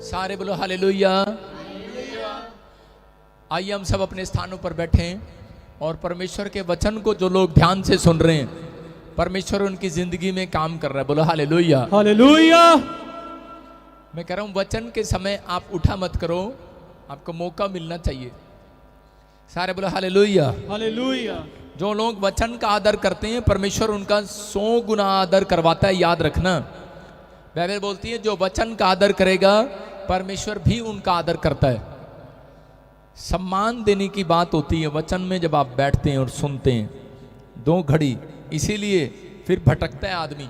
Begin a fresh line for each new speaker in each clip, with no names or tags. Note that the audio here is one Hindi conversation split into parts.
सारे बोलो हालेलुया। आइए हम सब अपने स्थानों पर बैठें और परमेश्वर के वचन को जो लोग ध्यान से सुन रहे हैं, परमेश्वर उनकी जिंदगी में काम कर रहा है। बोलो हालेलुया।
हालेलुया।
मैं कह रहा हूं वचन के समय आप उठा मत करो, आपको मौका मिलना चाहिए। सारे बोलो हालेलुया।
हालेलुया।
जो लोग वचन का आदर करते हैं, परमेश्वर उनका 100 गुना आदर करवाता है। याद रखना, बाइबल बोलती है जो वचन का आदर करेगा परमेश्वर भी उनका आदर करता है। सम्मान देने की बात होती है वचन में जब आप बैठते हैं और सुनते हैं 2 घड़ी। इसीलिए फिर भटकता है आदमी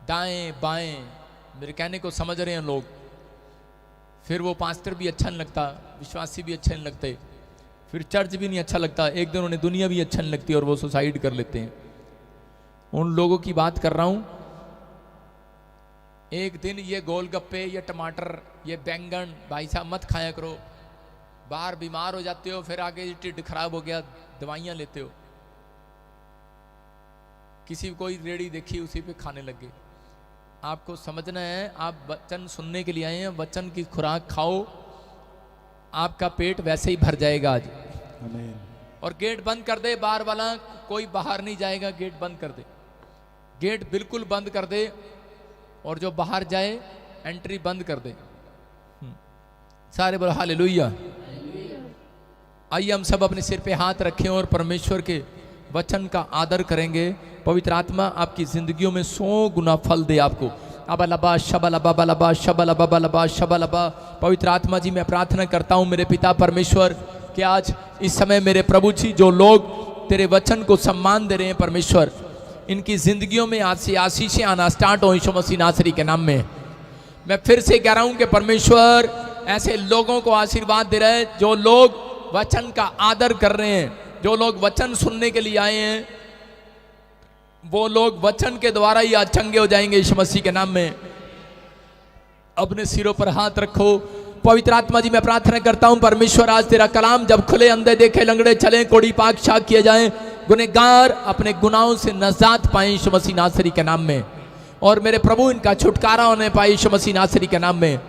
दाएं बाएं। मेरे कहने को समझ रहे हैं लोग। फिर वो पास्टर भी अच्छा नहीं लगता, विश्वासी भी अच्छे नहीं लगते, फिर चर्च भी नहीं अच्छा लगता, एक दिन उन्हें दुनिया भी अच्छा नहीं लगती और वो सुसाइड कर लेते हैं। उन लोगों की बात कर रहा हूं। एक दिन ये गोलगप्पे, ये टमाटर, ये बैंगन भाई साहब मत खाया करो। बाहर बीमार हो जाते हो, फिर आगे टिड्ड खराब हो गया, दवाइयां लेते हो। किसी कोई रेड़ी देखी उसी पे खाने लगे। आपको समझना है, आप वचन सुनने के लिए आए हैं, वचन की खुराक खाओ, आपका पेट वैसे ही भर जाएगा आज।
आमीन।
और गेट बंद कर दे बाहर वाला, कोई बाहर नहीं जाएगा। गेट बंद कर दे, गेट बिल्कुल बंद कर दे, और जो बाहर जाए एंट्री बंद कर दे। सारे बोलो हालेलुया। आइए हम सब अपने सिर पे हाथ रखें और परमेश्वर के वचन का आदर करेंगे। पवित्र आत्मा आपकी जिंदगियों में 100 गुना फल दे आपको। अबलबा शबलबा बलबा शबलबा बलबा शबलबा। पवित्र आत्मा जी मैं प्रार्थना करता हूँ मेरे पिता परमेश्वर कि आज इस समय मेरे प्रभु जी जो लोग तेरे वचन को सम्मान दे रहे हैं परमेश्वर, इनकी जिंदगियों में आज से आशीषें आना स्टार्ट हो यीशु मसीह नासरी के नाम में। मैं फिर से कह रहा हूं कि परमेश्वर ऐसे लोगों को आशीर्वाद दे रहा है जो लोग वचन का आदर कर रहे हैं, जो लोग वचन सुनने के लिए आए हैं, वो लोग वचन के द्वारा ही आज चंगे हो जाएंगे यीशु मसीह के नाम में। अपने सिरों पर हाथ रखो। पवित्र आत्मा जी मैं प्रार्थना करता हूं परमेश्वर आज तेरा कलाम जब खुले, अंधे देखे, लंगड़े चले, कोढ़ी पाक शाक किए जाएं, गुनहगार अपने गुनाहों से नजात पाए यीशु मसीह नासरी के नाम में। और मेरे प्रभु इनका छुटकारा होने पाए यीशु मसीह नासरी के नाम में।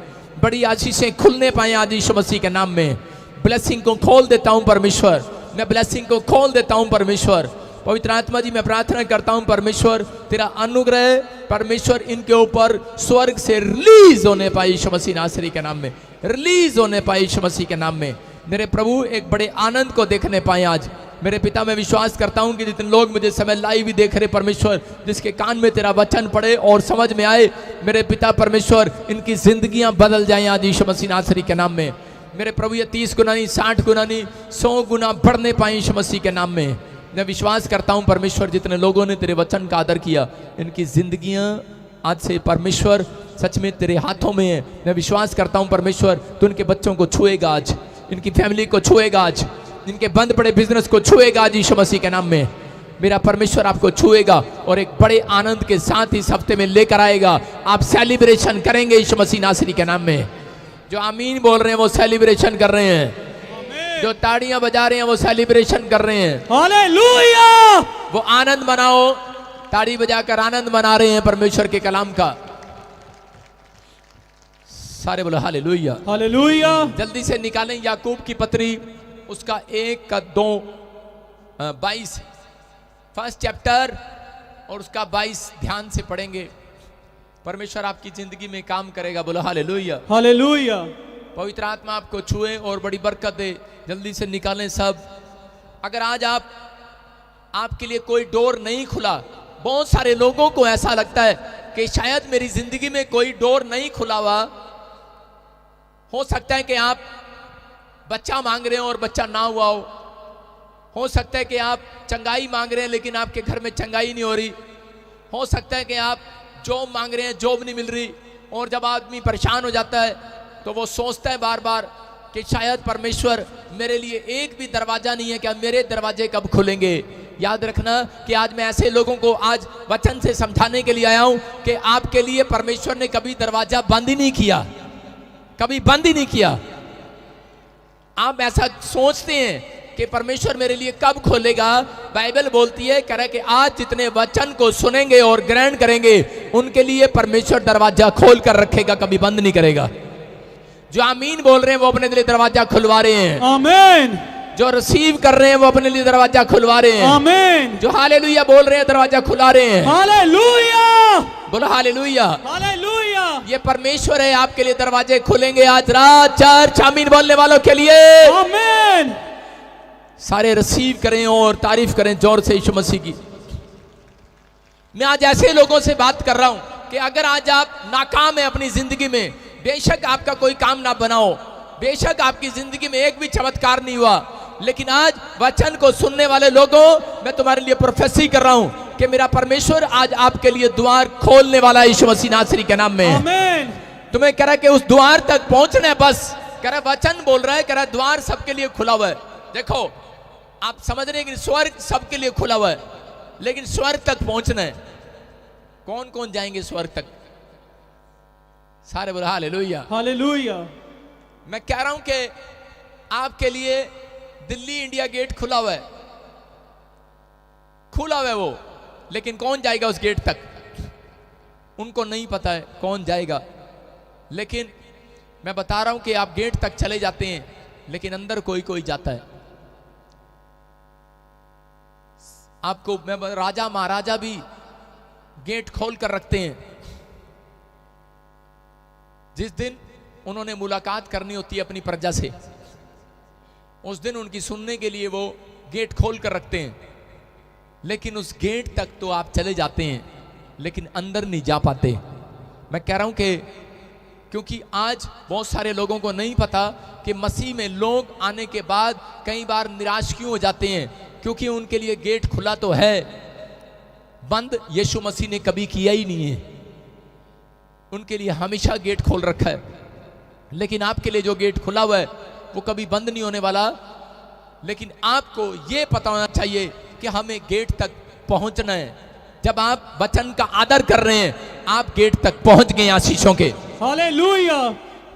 बड़ी आशीषें खुलने पाए आज यीशु मसीह के नाम में। ब्लेसिंग को खोल देता हूं परमेश्वर, मैं ब्लेसिंग को खोल देता हूं परमेश्वर। पवित्र आत्मा जी मैं प्रार्थना करता हूं परमेश्वर तेरा अनुग्रह परमेश्वर इनके ऊपर स्वर्ग से रिलीज होने पाए यीशु मसीह नासरी के नाम में, रिलीज होने पाए यीशु मसीह के नाम में। मेरे प्रभु एक बड़े आनंद को देखने पाए आज। मेरे पिता मैं विश्वास करता हूं कि जितने लोग मुझे समय लाइव भी देख रहे परमेश्वर, जिसके कान में तेरा वचन पड़े और समझ में आए, मेरे पिता परमेश्वर इनकी जिंदगियां बदल जाएं आज यीशु मसीह नासरी के नाम में। मेरे प्रभु ये 30 गुना नहीं, 60 गुना नहीं, 100 गुना बढ़ने पाए यीशु मसीह के नाम में। मैं विश्वास करता हूं परमेश्वर जितने लोगों ने तेरे वचन का आदर किया, इनकी जिंदगियां आज से परमेश्वर सच में तेरे हाथों में है। मैं विश्वास करता हूं परमेश्वर तू इनके बच्चों को छुएगा आज, इनकी फैमिली को छुएगा आज, इनके बंद पड़े बिजनेस को छुएगा आज यीशु मसीह के नाम में। मेरा परमेश्वर आपको छुएगा और एक बड़े आनंद के साथ इस हफ्ते में लेकर आएगा। आप सेलिब्रेशन करेंगे यीशु मसीह नासरी के नाम में। जो आमीन बोल रहे हैं वो सेलिब्रेशन कर रहे हैं, जो ताड़ियां बजा रहे हैं वो सेलिब्रेशन कर रहे हैं।
हालेलुया।
वो आनंद मनाओ, ताड़ी बजाकर आनंद मना रहे हैं परमेश्वर के कलाम का। सारे बोलो हालेलुया।
हालेलुया।
जल्दी से निकालें याकूब की पत्री, उसका 1-2-22 फर्स्ट चैप्टर और उसका 22 ध्यान से पढ़ेंगे। परमेश्वर आपकी जिंदगी में काम करेगा। बोलो हालेलुया।
हालेलुया।
पवित्र आत्मा आपको छुए और बड़ी बरकत दे। जल्दी से निकालें सब। अगर आज आपके लिए कोई डोर नहीं खुला, बहुत सारे लोगों को ऐसा लगता है कि शायद मेरी जिंदगी में कोई डोर नहीं खुला हुआ। हो सकता है कि आप बच्चा मांग रहे हो और बच्चा ना हुआ हो सकता है कि आप चंगाई मांग रहे हैं लेकिन आपके घर में चंगाई नहीं हो रही। हो सकता है कि आप जॉब मांग रहे हैं, जॉब नहीं मिल रही। और जब आदमी परेशान हो जाता है तो वो सोचता है बार बार कि शायद परमेश्वर मेरे लिए एक भी दरवाजा नहीं है, क्या मेरे दरवाजे कब खुलेंगे। याद रखना कि आज मैं ऐसे लोगों को आज वचन से समझाने के लिए आया हूं कि आपके लिए परमेश्वर ने कभी दरवाजा बंद ही नहीं किया, कभी बंद ही नहीं किया। आप ऐसा सोचते हैं कि परमेश्वर मेरे लिए कब खोलेगा। बाइबल बोलती है कह रहा है कि आज जितने वचन को सुनेंगे और ग्रहण करेंगे उनके लिए परमेश्वर दरवाजा खोल कर रखेगा, कभी बंद नहीं करेगा। जो आमीन बोल रहे हैं वो अपने लिए दरवाजा खुलवा रहे हैं।
आमीन।
जो रिसीव कर रहे हैं वो अपने लिए दरवाजा खुलवा रहे हैं।
आमीन।
जो हालेलुया बोल रहे हैं दरवाजा खुला रहे हैं।
हालेलुया।
बोलो हालेलुया।
हालेलुया।
ये परमेश्वर है, आपके लिए दरवाजे खुलेंगे आज रात। चर्च आमीन बोलने वालों के लिए
आमीन।
सारे रिसीव करें और तारीफ करें जोर से यीशु मसीह की। मैं आज ऐसे लोगों से बात कर रहा हूं कि अगर आज आप नाकाम हैं अपनी जिंदगी में, बेशक आपका कोई काम ना बनाओ, बेशक आपकी जिंदगी में एक भी चमत्कार नहीं हुआ, लेकिन आज वचन को सुनने वाले लोगों, मैं तुम्हारे लिए प्रोफेसी कर रहा हूं कि मेरा परमेश्वर आज आपके लिए द्वार खोलने वाला है यीशु मसीह नासरी के नाम में।
आमीन।
तुम्हें कह रहा है कि उस द्वार तक पहुंचना है, बस कह रहा वचन बोल रहा है, कह रहा द्वार सबके लिए खुला हुआ है। देखो आप समझ रहे हैं कि स्वर्ग सबके लिए खुला हुआ है, लेकिन स्वर्ग तक पहुंचना है। कौन कौन जाएंगे स्वर्ग तक? सारे बोलो हालेलुया।
हालेलुया।
मैं कह रहा हूं कि आपके लिए दिल्ली इंडिया गेट खुला हुआ है, खुला हुआ है वो, लेकिन कौन जाएगा उस गेट तक? उनको नहीं पता है कौन जाएगा, लेकिन मैं बता रहा हूं कि आप गेट तक चले जाते हैं, लेकिन अंदर कोई कोई जाता है। आपको मैं राजा महाराजा भी गेट खोल कर रखते हैं। जिस दिन उन्होंने मुलाकात करनी होती है अपनी प्रजा से, उस दिन उनकी सुनने के लिए वो गेट खोल कर रखते हैं, लेकिन उस गेट तक तो आप चले जाते हैं, लेकिन अंदर नहीं जा पाते। मैं कह रहा हूं कि क्योंकि आज बहुत सारे लोगों को नहीं पता कि मसीह में लोग आने के बाद कई बार निराश क्यों हो जाते हैं, क्योंकि उनके लिए गेट खुला तो है, बंद यीशु मसीह ने कभी किया ही नहीं है। उनके लिए हमेशा गेट खोल रखा है, लेकिन आपके लिए जो गेट खुला हुआ है वो कभी बंद नहीं होने वाला। लेकिन आपको ये पता होना चाहिए कि हमें गेट तक पहुंचना है। जब आप वचन का आदर कर रहे हैं, आप गेट तक पहुंच गए आशीषों के।
हालेलुया।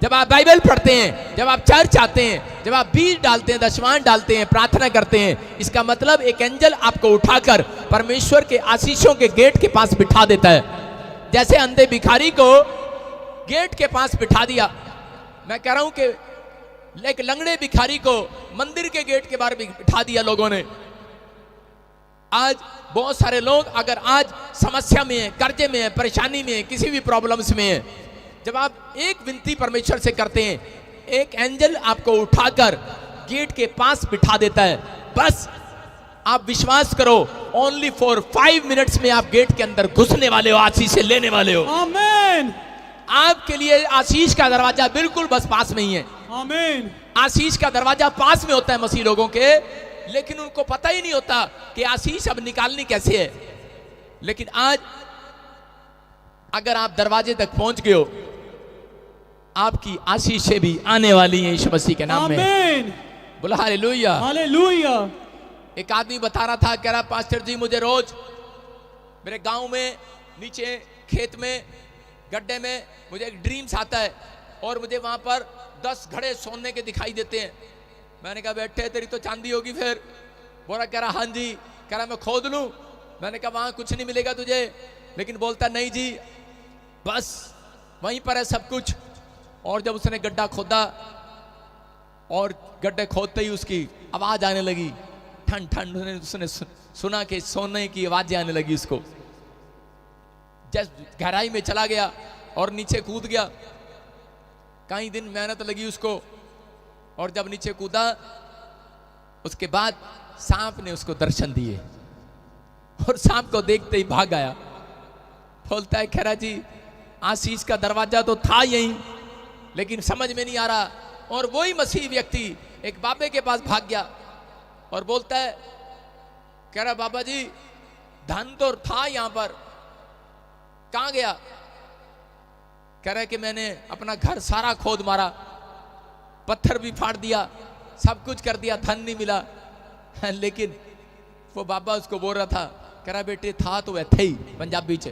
जब आप बाइबल पढ़ते हैं, जब आप चर्च आते हैं, जब आप बीज डालते हैं, दशवान डालते हैं, प्रार्थना करते हैं, इसका मतलब एक एंजल आपको उठाकर परमेश्वर के आशीषों के गेट के पास बिठा देता है। जैसे अंधे भिखारी को गेट के पास बिठा दिया, मैं कह रहा हूं कि एक लंगड़े भिखारी को मंदिर के गेट के बाहर बिठा दिया लोगों ने। आज बहुत सारे लोग अगर आज समस्या में है, कर्जे में है, परेशानी में है, किसी भी प्रॉब्लम्स में है, जब आप एक विनती परमेश्वर से करते हैं, एक एंजल आपको उठाकर गेट के पास बिठा देता है। बस आप विश्वास करो, ओनली फॉर 5 मिनट्स में आप गेट के अंदर घुसने वाले हो, आशीष से लेने वाले हो।
आमीन।
आपके लिए आशीष का दरवाजा बिल्कुल बस पास में ही है।
आमीन।
आशीष का दरवाजा पास में होता है मसीह लोगों के, लेकिन उनको पता ही नहीं होता कि आशीष अब निकालनी कैसे है। लेकिन आज अगर आप दरवाजे तक पहुंच गए हो, आपकी आशीषें भी आने वाली हैं यीशु मसीह के नाम में।
आमीन।
बोला हालेलुया।
हालेलुया।
एक आदमी बता रहा था, कह रहा पास्टर जी मुझे रोज मेरे गांव में नीचे खेत में गड्ढे में मुझे एक ड्रीम्स आता है और मुझे वहां पर 10 घड़े सोने के दिखाई देते हैं। मैंने कहा बेटे तेरी तो चांदी होगी फिर। बोला कह रहा हाँ जी। कह रहा मैं खोद लूं। मैंने कहा वहां कुछ नहीं मिलेगा तुझे, लेकिन बोलता नहीं जी बस वहीं पर है सब कुछ। और जब उसने गड्ढा खोदा और गड्ढे खोदते ही उसकी आवाज आने लगी, ठंड ठंड, उसने सुना कि सोने की आवाजें आने लगी उसको। जब गहराई में चला गया और नीचे कूद गया, कई दिन मेहनत लगी उसको, और जब नीचे कूदा उसके बाद सांप ने उसको दर्शन दिए और सांप को देखते ही भाग आया। बोलता है खैरा जी आशीष का दरवाजा तो था यहीं, लेकिन समझ में नहीं आ रहा। और वही मसीह व्यक्ति एक बाबे के पास भाग गया और बोलता है कह रहा बाबा जी धन तो था यहां पर, कहां गया? कह रहा है कि मैंने अपना घर सारा खोद मारा, पत्थर भी फाड़ दिया, सब कुछ कर दिया, धन नहीं मिला। लेकिन वो बाबा उसको बोल रहा था, कह रहा बेटे था तो इत्थे ही पंजाबी च,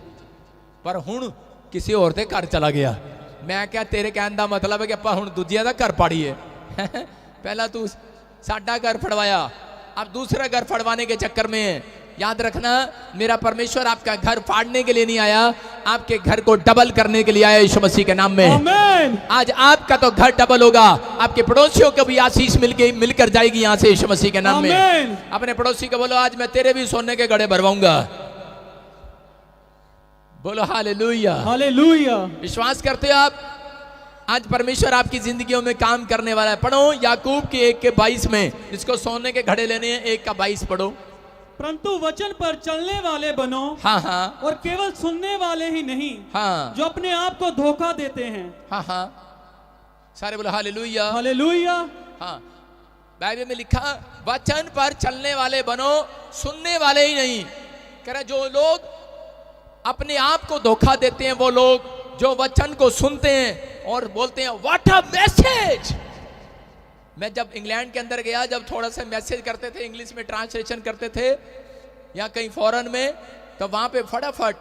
पर हुण किसी और दे घर चला गया। मैं क्या तेरे कहने का मतलब है कि ਆਪਾਂ ਹੁਣ ਦੂਜਿਆਂ ਦਾ घर पाड़िए। पहला तू साडा घर फड़वाया, अब दूसरा घर फड़वाने के चक्कर में याद रखना, मेरा परमेश्वर आपका घर फाड़ने के लिए नहीं आया, आपके घर को डबल करने के लिए आया यीशु मसीह के नाम में।
आमेन।
आज आपका तो घर डबल होगा, आपके पड़ोसियों को भी आशीष मिलकर जाएगी यहाँ से यीशु मसीह के नाम में।
आमेन।
अपने पड़ोसी को बोलो, आज मैं तेरे भी सोने के घड़े भरवाऊंगा। बोलो हालेलुया।
हालेलुया।
विश्वास करते हो आप? आज परमेश्वर आपकी जिंदगियों में काम करने वाला है। पढ़ो याकूब की 1:22 में, जिसको सोने के घड़े लेने हैं 1:22 पढ़ो।
परंतु वचन पर चलने वाले बनो,
हाँ हाँ
और केवल सुनने वाले ही नहीं,
हाँ
जो अपने आप को धोखा देते हैं।
हाँ हाँ, सारे बोलो हालेलुया।
हालेलुया।
हाँ, बाइबल में लिखा वचन पर चलने वाले बनो, सुनने वाले ही नहीं। कह रहा जो लोग अपने आप को धोखा देते हैं, वो लोग जो वचन को सुनते हैं और बोलते हैं व्हाट अ मैसेज। मैं जब इंग्लैंड के अंदर गया, जब थोड़ा सा मैसेज करते थे, इंग्लिश में ट्रांसलेशन करते थे या कहीं फॉरेन में, तो वहां पे फटाफट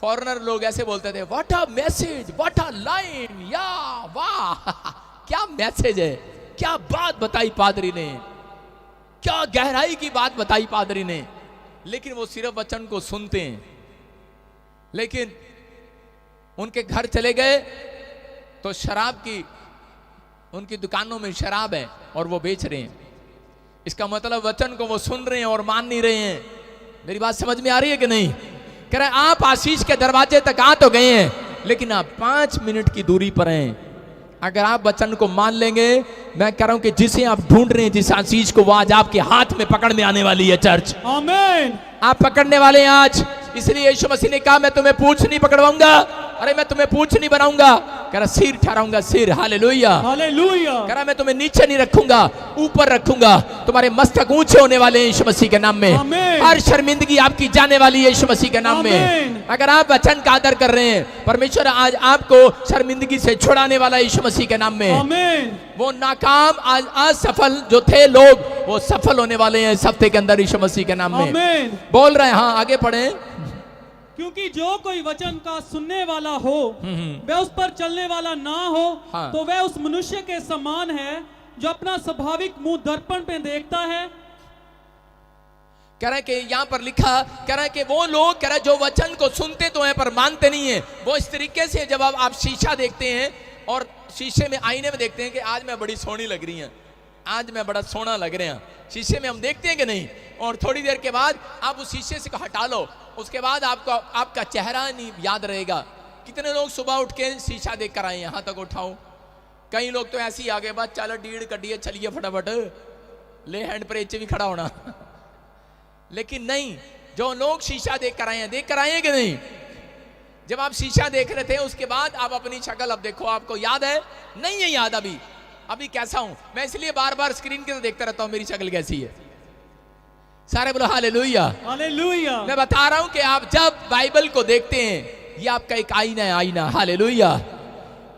फॉरेनर लोग ऐसे बोलते थे what a message, what a line, या वाह क्या मैसेज है, क्या बात बताई पादरी ने, क्या गहराई की बात बताई पादरी ने। लेकिन वो सिर्फ वचन को सुनते हैं, लेकिन उनके घर चले गए तो शराब की, उनकी दुकानों में शराब है और वो बेच रहे हैं। इसका मतलब वचन को वो सुन रहे हैं और मान नहीं रहे हैं। मेरी बात समझ में आ रही है कि नहीं? कह रहे आप आशीष के दरवाजे तक आ तो गए हैं, लेकिन आप 5 मिनट की दूरी पर हैं। अगर आप वचन को मान लेंगे, मैं कह रहा हूं कि जिसे आप ढूंढ रहे हैं, जिस आशीष को, वो आज आपके हाथ में पकड़ में आने वाली है। चर्च
आमेन।
आप पकड़ने वाले हैं आज। इसलिए यीशु मसीह ने कहा मैं तुम्हें पूंछ नहीं पकड़वाऊंगा, अरे मैं तुम्हें पूंछ नहीं बनाऊंगा, कह रहा सिर ठहराऊंगा, सिर। हालेलुया।
हालेलुया।
कह रहा मैं तुम्हें नीचे नहीं रखूंगा, ऊपर रखूंगा। तुम्हारे मस्तक ऊंचे होने वाले हैं यीशु मसीह के नाम में।
आमीन।
हर शर्मिंदगी आपकी जाने वाली है यीशु मसीह के नाम में।
आमीन।
अगर आप वचन का आदर कर रहे हैं, परमेश्वर आज आपको शर्मिंदगी से छुड़ाने वाला है यीशु मसीह के नाम में।
आमीन।
वो नाकाम, आज असफल जो थे लोग, वो सफल होने वाले हैं इस हफ्ते के अंदर यीशु मसीह के नाम में।
आमीन।
बोल रहे हैं। हाँ, आगे पढ़े।
क्योंकि जो कोई वचन का सुनने वाला हो, वह उस पर चलने वाला ना हो,
हाँ।
तो वह उस मनुष्य के समान है जो अपना स्वाभाविक मुंह दर्पण पे देखता है।
कह रहा है कि यहाँ पर लिखा, कह रहा है कि वो लोग, कह रहा है जो वचन को सुनते तो हैं पर मानते नहीं है। वो इस तरीके से, जब आप शीशा देखते हैं और शीशे में, आईने में देखते हैं कि आज मैं बड़ी सोहनी लग रही हैं, आज मैं बड़ा सोना लग रहे हैं, शीशे में हम देखते हैं कि नहीं। और थोड़ी देर के बाद आप उस शीशे से हटा लो, उसके बाद आपको आपका चेहरा नहीं याद रहेगा। कितने लोग सुबह उठ के शीशा देख कर आए, यहाँ तक उठाऊं। कई लोग तो ऐसे ही आगे, बात चलो डीड़ कटिए, चलिए फटाफट, ले हैंड पर एच भी खड़ा होना। लेकिन नहीं, जो लोग शीशा देख कर आए हैं कि नहीं? जब आप शीशा देख रहे थे, उसके बाद आप अपनी शक्ल अब देखो, आपको याद है? नहीं है याद अभी कैसा हूं मैं, इसलिए बार बार स्क्रीन के तो देखता रहता हूं मेरी शक्ल कैसी है। सारे बोलो हालेलुया।
हालेलुया।
मैं बता रहा हूं कि आप जब बाइबल को देखते हैं, ये आपका एक आईना है, आईना। हालेलुया।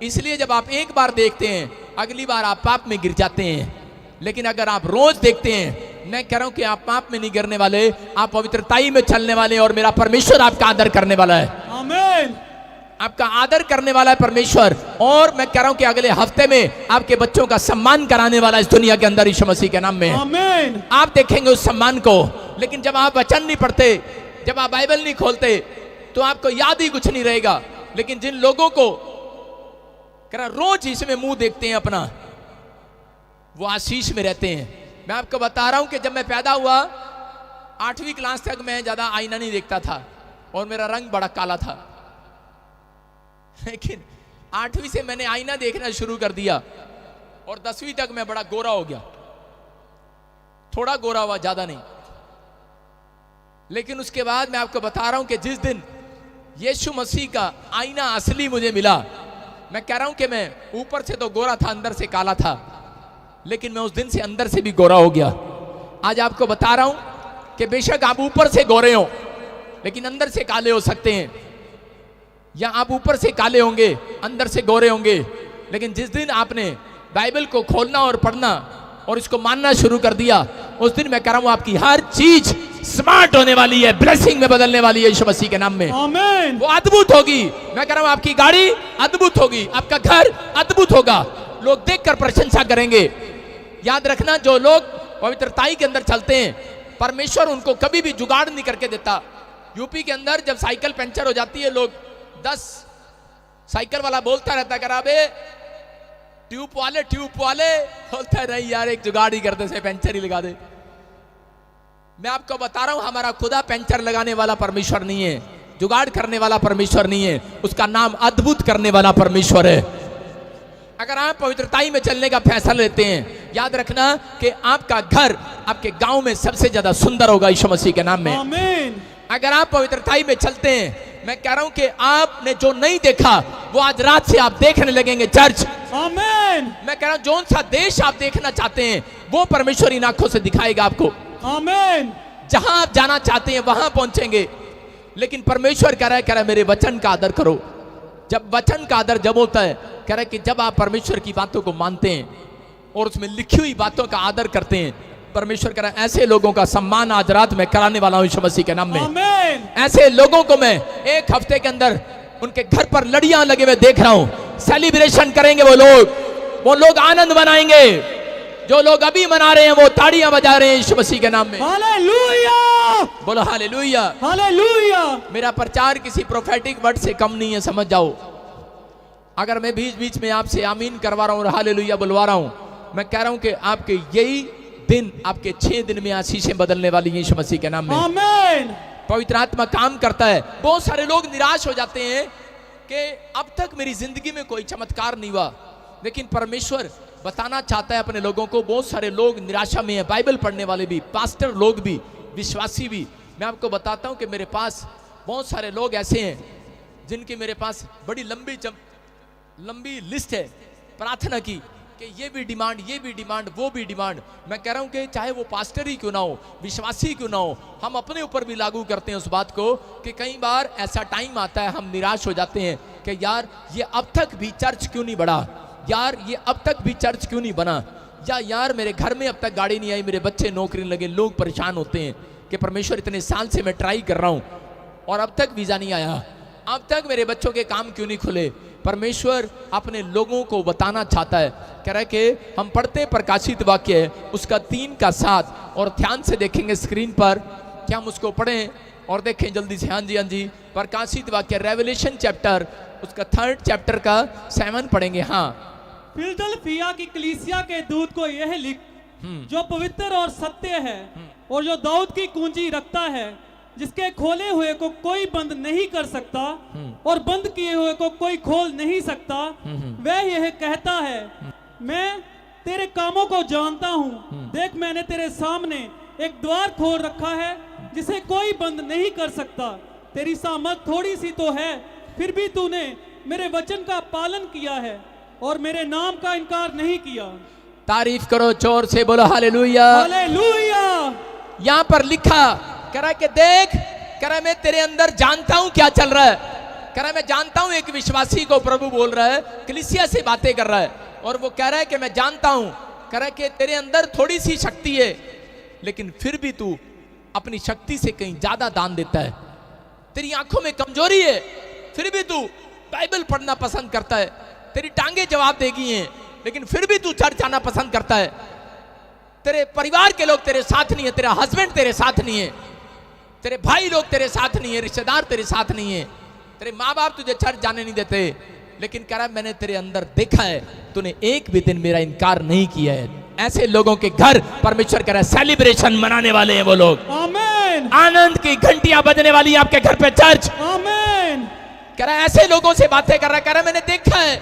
इसलिए जब आप एक बार देखते हैं, अगली बार आप पाप में गिर जाते हैं। लेकिन अगर आप रोज देखते हैं, मैं कह रहा हूं कि आप पाप में नहीं गिरने वाले, आप पवित्रताई में चलने वाले, और मेरा परमेश्वर आपका आदर करने वाला है।
आमीन।
आपका आदर करने वाला है परमेश्वर। और मैं कह रहा हूं कि अगले हफ्ते में आपके बच्चों का सम्मान कराने वाला इस दुनिया के अंदर यीशु मसीह के नाम में।
आमीन।
आप देखेंगे उस सम्मान को। लेकिन जब आप वचन नहीं पढ़ते, जब आप बाइबल नहीं खोलते, तो आपको याद ही कुछ नहीं रहेगा। लेकिन जिन लोगों को कह रहा रोज इसमें मुंह देखते हैं अपना, वो आशीष में रहते हैं। मैं आपको बता रहा हूं कि जब मैं पैदा हुआ, 8वीं क्लास तक मैं ज्यादा आईना नहीं देखता था और मेरा रंग बड़ा काला था। लेकिन 8वीं से मैंने आईना देखना शुरू कर दिया और 10वीं तक मैं बड़ा गोरा हो गया। थोड़ा गोरा हुआ, ज्यादा नहीं। लेकिन उसके बाद मैं आपको बता रहा हूं कि जिस दिन यीशु मसीह का आईना असली मुझे मिला, मैं कह रहा हूं कि मैं ऊपर से तो गोरा था, अंदर से काला था। लेकिन मैं उस दिन से अंदर से भी गोरा हो गया। आज आपको बता रहा हूं कि बेशक आप ऊपर से गोरे हो, लेकिन अंदर से काले हो सकते हैं। या आप ऊपर से काले होंगे, अंदर से गोरे होंगे। लेकिन जिस दिन आपने बाइबल को खोलना और पढ़ना और इसको मानना शुरू कर दिया, उस दिन मैं कह रहा हूं आपकी हर चीज स्मार्ट होने वाली है, ब्लेसिंग में बदलने वाली है यीशु मसीह के नाम में।
आमीन।
वो अद्भुत होगी। मैं कह रहा हूं आपकी गाड़ी अद्भुत होगी, आपका घर अद्भुत होगा, लोग देखकर प्रशंसा करेंगे। याद रखना, जो लोग पवित्रताई के अंदर चलते हैं, परमेश्वर उनको कभी भी जुगाड़ नहीं करके देता। यूपी के अंदर जब साइकिल पंचर हो जाती है, लोग 10 साइकिल वाला बोलता रहता करा बे ट्यूब वाले बोलता है नहीं यार एक जुगाड़ ही कर दे, से पंचर ही लगा दे। मैं आपको बता रहा हूं हमारा खुदा पंचर लगाने वाला परमेश्वर नहीं है, जुगाड़ करने वाला परमेश्वर नहीं है, उसका नाम अद्भुत करने वाला परमेश्वर है। अगर आप पवित्रताई में चलने का फैसला लेते हैं, याद रखना कि आपका घर आपके गांव में सबसे ज्यादा सुंदर होगा यीशु मसीह के नाम में।
आमीन।
अगर आप पवित्रताई में चलते हैं, मैं कह रहा हूं कि आपने जो नहीं देखा वो आज रात से आप देखने लगेंगे चर्च।
आमीन।
मैं कह रहा हूं जो सा देश आप देखना चाहते हैं वो परमेश्वर इन आंखों से दिखाएगा आपको।
आमीन।
जहां आप जाना चाहते हैं वहां पहुंचेंगे। लेकिन परमेश्वर कह रहा है मेरे वचन का आदर करो। जब वचन का आदर जब होता है, कह रहा है कि जब आप परमेश्वर की बातों को मानते हैं और उसमें लिखी हुई बातों का आदर करते हैं, परमेश्वर कह रहा है ऐसे लोगों का सम्मान आज रात में कराने वाला हूं यीशु मसीह के नाम में।
आमीन।
ऐसे लोगों को मैं एक हफ्ते के अंदर उनके घर पर लड़ियां लगे हुए देख रहा हूं। सेलिब्रेशन करेंगे वो लोग आनंद मनाएंगे। जो लोग अभी मना रहे हैं वो ताड़ियां बजा रहे हैं यीशु मसीह के नाम में।
हालेलुया।
बोलो हालेलुया।
हालेलुया।
मेरा प्रचार किसी प्रोफेटिक वर्ड से कम नहीं है, समझ जाओ। अगर मैं बीच बीच में आपसे आमीन करवा रहा हूं और हालेलुया बुलवा रहा हूं, मैं कह रहा हूं कि आपके यही दिन, आपके 6 दिन में आशीषें बदलने वाली यीशु मसीह के नाम में।
आमीन।
पवित्र आत्मा काम करता है। बहुत सारे लोग निराश हो जाते हैं कि अब तक मेरी जिंदगी में कोई चमत्कार नहीं हुआ, लेकिन परमेश्वर बताना चाहता है अपने लोगों को। बहुत सारे लोग निराशा में हैं, बाइबल पढ़ने वाले भी, पास्टर लोग भी, विश्वासी भी। मैं आपको बताता हूं कि मेरे पास बहुत सारे लोग ऐसे हैं जिनकी मेरे पास बड़ी लंबी लिस्ट है प्रार्थना की कि ये भी डिमांड, वो भी डिमांड। मैं कह रहा हूं कि चाहे वो पास्टर ही क्यों ना हो, विश्वासी क्यों ना हो, हम अपने ऊपर भी लागू करते हैं उस बात को कि कई बार ऐसा टाइम आता है हम निराश हो जाते हैं कि यार ये अब तक भी चर्च क्यों नहीं बढ़ा, यार ये अब तक भी चर्च क्यों नहीं बना, या यार मेरे घर में अब तक गाड़ी नहीं आई, मेरे बच्चे नौकरी नहीं लगे। लोग परेशान होते हैं कि परमेश्वर इतने साल से मैं ट्राई कर रहा हूं और अब तक वीजा नहीं आया, अब तक मेरे बच्चों के काम क्यों नहीं खुले। परमेश्वर अपने लोगों को बताना चाहता है, कह रहा है कि हम पढ़ते प्रकाशित वाक्य है उसका 3 का 7 और ध्यान से देखेंगे स्क्रीन पर, क्या हम उसको पढ़ें और देखें जल्दी से। हाँ जी, प्रकाशित वाक्य रेवलेशन चैप्टर उसका 3rd चैप्टर का 7 पढ़ेंगे। हाँ।
फिलदल्फिया की कलीसिया के दूत को यह लिख, जो पवित्र और सत्य है और जो दाऊद की कुंजी रखता है, जिसके खोले हुए को कोई बंद नहीं कर सकता और बंद किए हुए को कोई खोल नहीं सकता, वह यह कहता है, मैं तेरे कामों को जानता हूं। देख मैंने तेरे सामने एक द्वार खोल रखा है जिसे कोई बंद नहीं कर सकता। तेरी सामर्थ थोड़ी सी तो है, फिर भी तूने मेरे वचन का पालन किया है और मेरे नाम का इनकार नहीं किया।
तारीफ करो जोर से, बोलो हालेलुया।
हालेलुया।
यहां पर लिखा, कह रहा है कि देख, कह रहा है मैं तेरे अंदर जानता हूं क्या चल रहा है। कह रहा है मैं जानता हूं, एक विश्वासी को प्रभु बोल रहा है, कलीसिया से बातें कर रहा है और वो कह रहा है कि मैं जानता हूं, कह रहा है कि तेरे अंदर थोड़ी सी शक्ति है लेकिन फिर भी तू अपनी शक्ति से कहीं ज्यादा दान देता है। तेरी आंखों में कमजोरी है फिर भी तू बाइबल पढ़ना पसंद करता है। तेरी टांगे जवाब देगी हैं लेकिन फिर भी तू चर्च आना पसंद करता है। तेरे परिवार के लोग तेरे साथ नहीं है, तेरा हस्बैंड तेरे साथ नहीं है, तेरे भाई लोग तेरे साथ नहीं है, रिश्तेदार तेरे साथ नहीं है, तेरे माँ बाप तुझे चर्च जाने नहीं देते, लेकिन कह रहा मैंने तेरे अंदर देखा है, तूने एक भी दिन मेरा इनकार नहीं किया है। ऐसे लोगों के घर परमेश्वर कह रहा है सेलिब्रेशन मनाने वाले हैं वो लोग।
आमीन।
आनंद की घंटियां बजने वाली है आपके घर पे चर्च।
आमीन।
कह रहा है ऐसे लोगों से बातें कर रहा है, कह रहा है मैंने देखा है,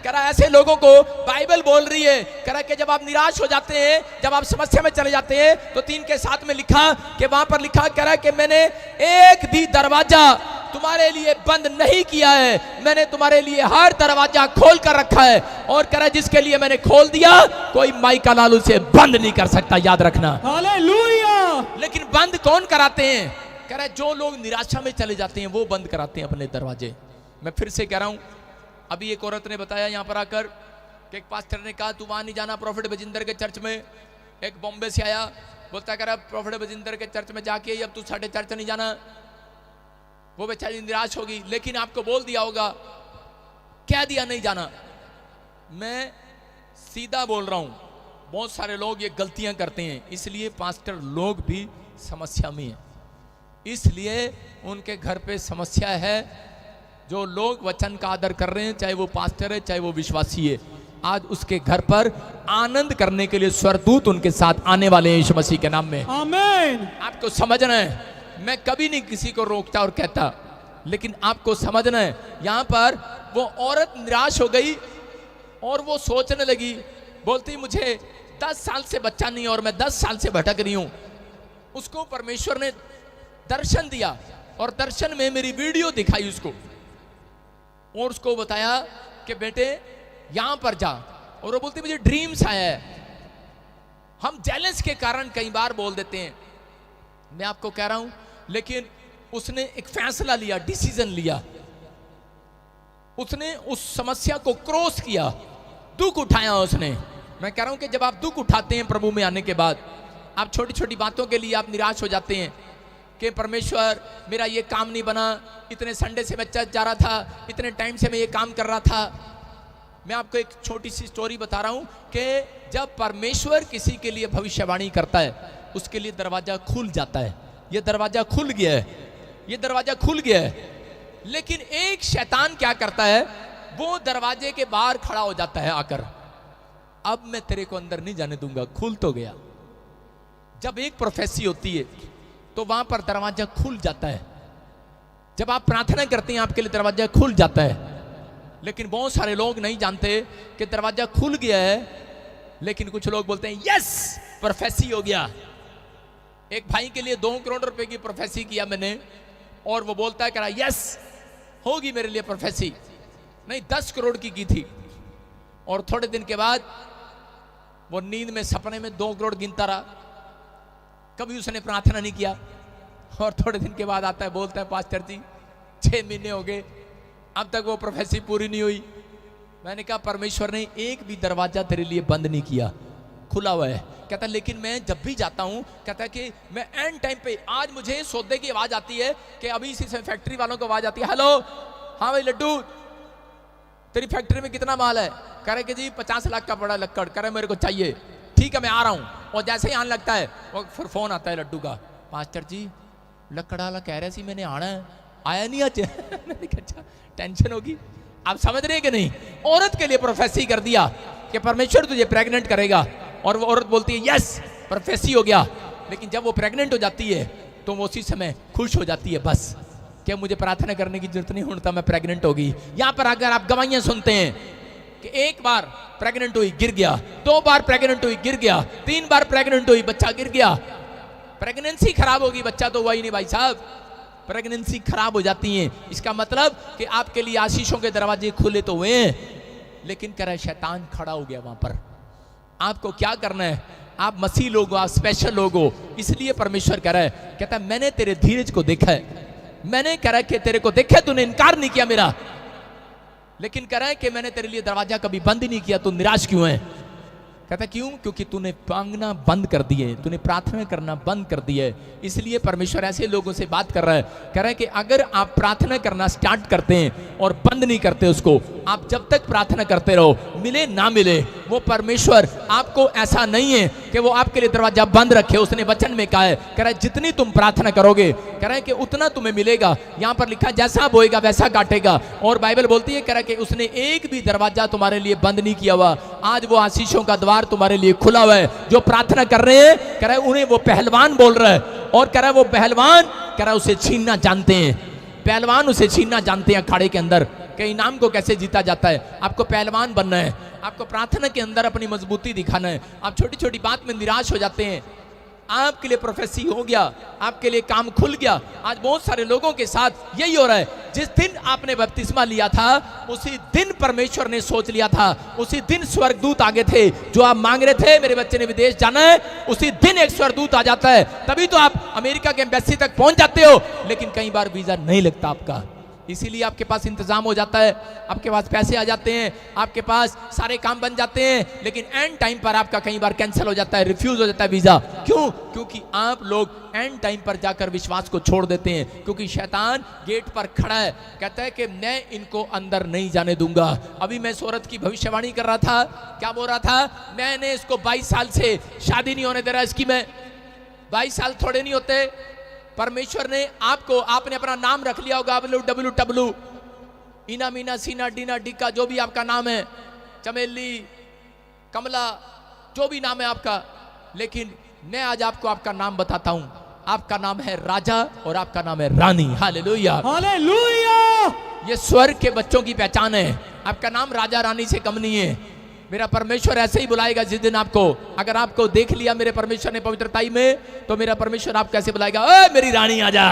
कह रहा है ऐसे लोगों को बाइबल बोल रही है, कह रहा है कि जब आप निराश हो जाते हैं, जब आप समस्या में चले जाते हैं, तो 3 के 7 में लिखा कि वहां पर लिखा, कह रहा है कि मैंने एक भी दरवाजा तुम्हारे लिए बंद नहीं किया है, मैंने तुम्हारे लिए हर दरवाजा खोल कर रखा है, और कह रहा है जिसके लिए मैंने खोल दिया कोई माइका लालू से बंद नहीं कर सकता, याद रखना।
हालेलुया।
लेकिन बंद कौन कराते हैं? कह रहा है जो लोग निराशा में चले जाते हैं वो बंद कराते हैं अपने दरवाजे। मैं फिर से कह रहा हूं, अभी एक औरत ने बताया यहां पर आकर कि एक पास्टर ने कहा तू वहां नहीं जाना प्रॉफिट बजिंदर के चर्च में। एक बॉम्बे से आया, बोलता कह रहा प्रॉफिट बजिंदर के चर्च में जाके अब तू साढ़े चर्च नहीं जाना। वो बेचारी निराश होगी, लेकिन आपको बोल दिया होगा, कह दिया नहीं जाना। मैं सीधा बोल रहा हूं, बहुत सारे लोग ये गलतियां करते हैं, इसलिए पास्टर लोग भी समस्या में है, इसलिए उनके घर पे समस्या है। जो लोग वचन का आदर कर रहे हैं, चाहे वो पास्टर है चाहे वो विश्वासी है, आज उसके घर पर आनंद करने के लिए स्वर्गदूत उनके साथ आने वाले हैं यीशु मसीह के नाम में।
आमीन।
आपको समझना है, मैं कभी नहीं किसी को रोकता और कहता, लेकिन आपको समझना है, यहां पर वो औरत निराश हो गई और वो सोचने लगी, बोलती मुझे 10 साल से बच्चा नहीं और मैं 10 साल से भटक रही हूं। उसको परमेश्वर ने दर्शन दिया और दर्शन में मेरी वीडियो दिखाई उसको, और उसको बताया कि बेटे यहां पर जा, और वो बोलती मुझे ड्रीम्स आया है। हम जेलस के कारण कई बार बोल देते हैं, मैं आपको कह रहा हूं, लेकिन उसने एक फैसला लिया, डिसीजन लिया, उसने उस समस्या को क्रॉस किया, दुख उठाया उसने। मैं कह रहा हूं कि जब आप दुख उठाते हैं प्रभु में आने के बाद, आप छोटी छोटी बातों के लिए आप निराश हो जाते हैं कि परमेश्वर मेरा ये काम नहीं बना, इतने संडे से मैं चर्च जा रहा था, इतने टाइम से मैं ये काम कर रहा था। मैं आपको एक छोटी सी स्टोरी बता रहा हूं कि जब परमेश्वर किसी के लिए भविष्यवाणी करता है, उसके लिए दरवाजा खुल जाता है। ये दरवाजा खुल गया है, ये दरवाजा खुल गया है, लेकिन एक शैतान क्या करता है, वो दरवाजे के बाहर खड़ा हो जाता है आकर, अब मैं तेरे को अंदर नहीं जाने दूंगा, खुल तो गया। जब एक प्रोफेसी होती है तो वहां पर दरवाजा खुल जाता है। जब आप प्रार्थना करते हैं आपके लिए दरवाजा खुल जाता है, लेकिन बहुत सारे लोग नहीं जानते कि दरवाजा खुल गया है, लेकिन कुछ लोग बोलते हैं यस प्रोफेसी हो गया। एक भाई के लिए 2 करोड़ रुपए की प्रोफेसी किया मैंने, और वो बोलता है कह रहा यस होगी मेरे लिए प्रोफेसी, नहीं 10 करोड़ की थी, और थोड़े दिन के बाद वो नींद में सपने में 2 करोड़ गिनता रहा, कभी उसने प्रार्थना नहीं किया, और थोड़े दिन के बाद आता है बोलता है पास्टर जी 6 महीने हो गए अब तक वो प्रोफेसी पूरी नहीं हुई। मैंने कहा परमेश्वर ने एक भी दरवाजा तेरे लिए बंद नहीं किया, खुला हुआ है। कहता लेकिन मैं जब भी जाता हूं, कहता कि मैं एंड टाइम पे, आज मुझे सौदे की आवाज आती है कि अभी इसी से फैक्ट्री वालों को आवाज आती है, हेलो हाँ भाई लड्डू तेरी फैक्ट्री में कितना माल है, कह रहे कि जी 50 लाख का बड़ा लक्कड़, कह रहे मेरे को चाहिए, ठीक है मैं आ रहा हूं। और जैसे ही आने लगता है वो फिर फोन आता है लड्डू का, पास्टर जी लक्कड़ वाला कह रहे सी मैंने आना है, आया नहीं आज मैंने कहा अच्छा टेंशन होगी। आप समझ रहे कि नहीं, औरत के लिए प्रोफेसी कर दिया कि परमेश्वर तुझे प्रेग्नेंट करेगा, और वो औरत बोलती है यस प्रोफेसी हो गया, लेकिन जब वो प्रेग्नेंट हो जाती है तो वो उसी समय खुश हो जाती है, बस कि मुझे प्रार्थना करने की जरूरत नहीं, होता मैं प्रेग्नेंट होगी। यहां पर अगर आप गवाहियां सुनते हैं कि एक बार प्रेग्नेंट हुई गिर गया, 2 बार प्रेग्नेंट हुई गिर गया, 3 बार प्रेग्नेंट हुई बच्चा गिर गया, प्रेगनेंसी खराब होगी, बच्चा तो हुआ ही नहीं भाई साहब, प्रेगनेंसी खराब हो जाती है। इसका मतलब कि आपके लिए आशीषों के दरवाजे खुले तो हुए हैं, लेकिन कह रहा है शैतान खड़ा हो गया वहां पर। आपको क्या करना है, आप मसीह लोग हो, आप स्पेशल लोग हो, इसलिए परमेश्वर कह रहा है, कहता है मैंने तेरे धीरज को देखा है, मैंने कह रहा है कि तेरे को देखा, तूने इनकार नहीं किया मेरा, लेकिन कह रहा है कि मैंने तेरे लिए दरवाजा कभी बंद ही नहीं किया, तू निराश क्यों है? कहता क्यों? क्योंकि तूने मांगना बंद कर दिए, तूने प्रार्थना करना बंद कर दिए। इसलिए परमेश्वर ऐसे लोगों से बात कर रहा है, कह रहा है कि अगर आप प्रार्थना करना स्टार्ट करते हैं और बंद नहीं करते उसको, आप जब तक प्रार्थना करते रहो, मिले ना मिले, वो परमेश्वर आपको ऐसा नहीं है कि वो आपके लिए दरवाजा बंद रखे। उसने वचन में कहा है, कह रहा है जितनी तुम प्रार्थना करोगे, कह रहा है कि उतना तुम्हें मिलेगा। यहाँ पर लिखा जैसा बोएगा वैसा काटेगा, और बाइबल बोलती है, कह रहा है कि उसने एक भी दरवाजा तुम्हारे लिए बंद नहीं किया हुआ। आज वो आशीषों का द्वार तुम्हारे लिए खुला हुआ है। जो प्रार्थना कर रहे हैं, कह रहा है उन्हें वो पहलवान बोल रहा है, और कह रहा है वो पहलवान, कह रहा है उसे छीनना जानते हैं, पहलवान उसे छीनना जानते हैं अखाड़े के अंदर कि इनाम को कैसे जीता जाता है। आपको पहलवान बनना है, आपको प्रार्थना के अंदर अपनी मजबूती दिखाना है। आप छोटी छोटी बात में निराश हो जाते हैं, आपके लिए प्रोफेसी हो गया, आपके लिए काम खुल गया। आज बहुत सारे लोगों के साथ यही हो रहा है, जिस दिन आपने बपतिस्मा लिया था उसी दिन परमेश्वर ने सोच लिया था, उसी दिन स्वर्गदूत आगे थे। जो आप मांग रहे थे मेरे बच्चे ने विदेश जाना है, उसी दिन एक स्वर्गदूत आ जाता है, तभी तो आप अमेरिका के एम्बेसी तक पहुंच जाते हो। लेकिन कई बार वीजा नहीं लगता आपका, इसीलिए आपके पास इंतजाम हो जाता है, आपके पास पैसे आ जाते हैं, आपके पास सारे काम बन जाते हैं, लेकिन एंड टाइम पर आपका कई बार कैंसिल हो जाता है, रिफ्यूज हो जाता है वीजा। क्यों? क्योंकि आप लोग एंड टाइम पर जाकर विश्वास को छोड़ देते हैं। क्योंकि शैतान गेट पर खड़ा है, कहता है कि मैं इनको अंदर नहीं जाने दूंगा। अभी मैं इस औरत की भविष्यवाणी कर रहा था, क्या बोल रहा था, मैंने इसको 22 साल से शादी नहीं होने दे रहा, इसकी मैं 22 साल थोड़े नहीं होते। परमेश्वर ने आपको, आपने अपना नाम रख लिया होगा WWW, इना मीना सीना डीना डिका, जो भी आपका नाम है, चमेली, कमला, जो भी नाम है आपका। लेकिन मैं आज आपको आपका नाम बताता हूं। आपका नाम है राजा और आपका नाम है रानी। Hallelujah,
hallelujah.
ये स्वर्ग के बच्चों की पहचान है। आपका नाम राजा रानी से कम नहीं है। मेरा परमेश्वर ऐसे ही बुलाएगा जिस दिन आपको, अगर आपको देख लिया मेरे परमेश्वर ने पवित्रताई में, तो मेरा परमेश्वर आपको कैसे बुलाएगा, ओ मेरी रानी आजा,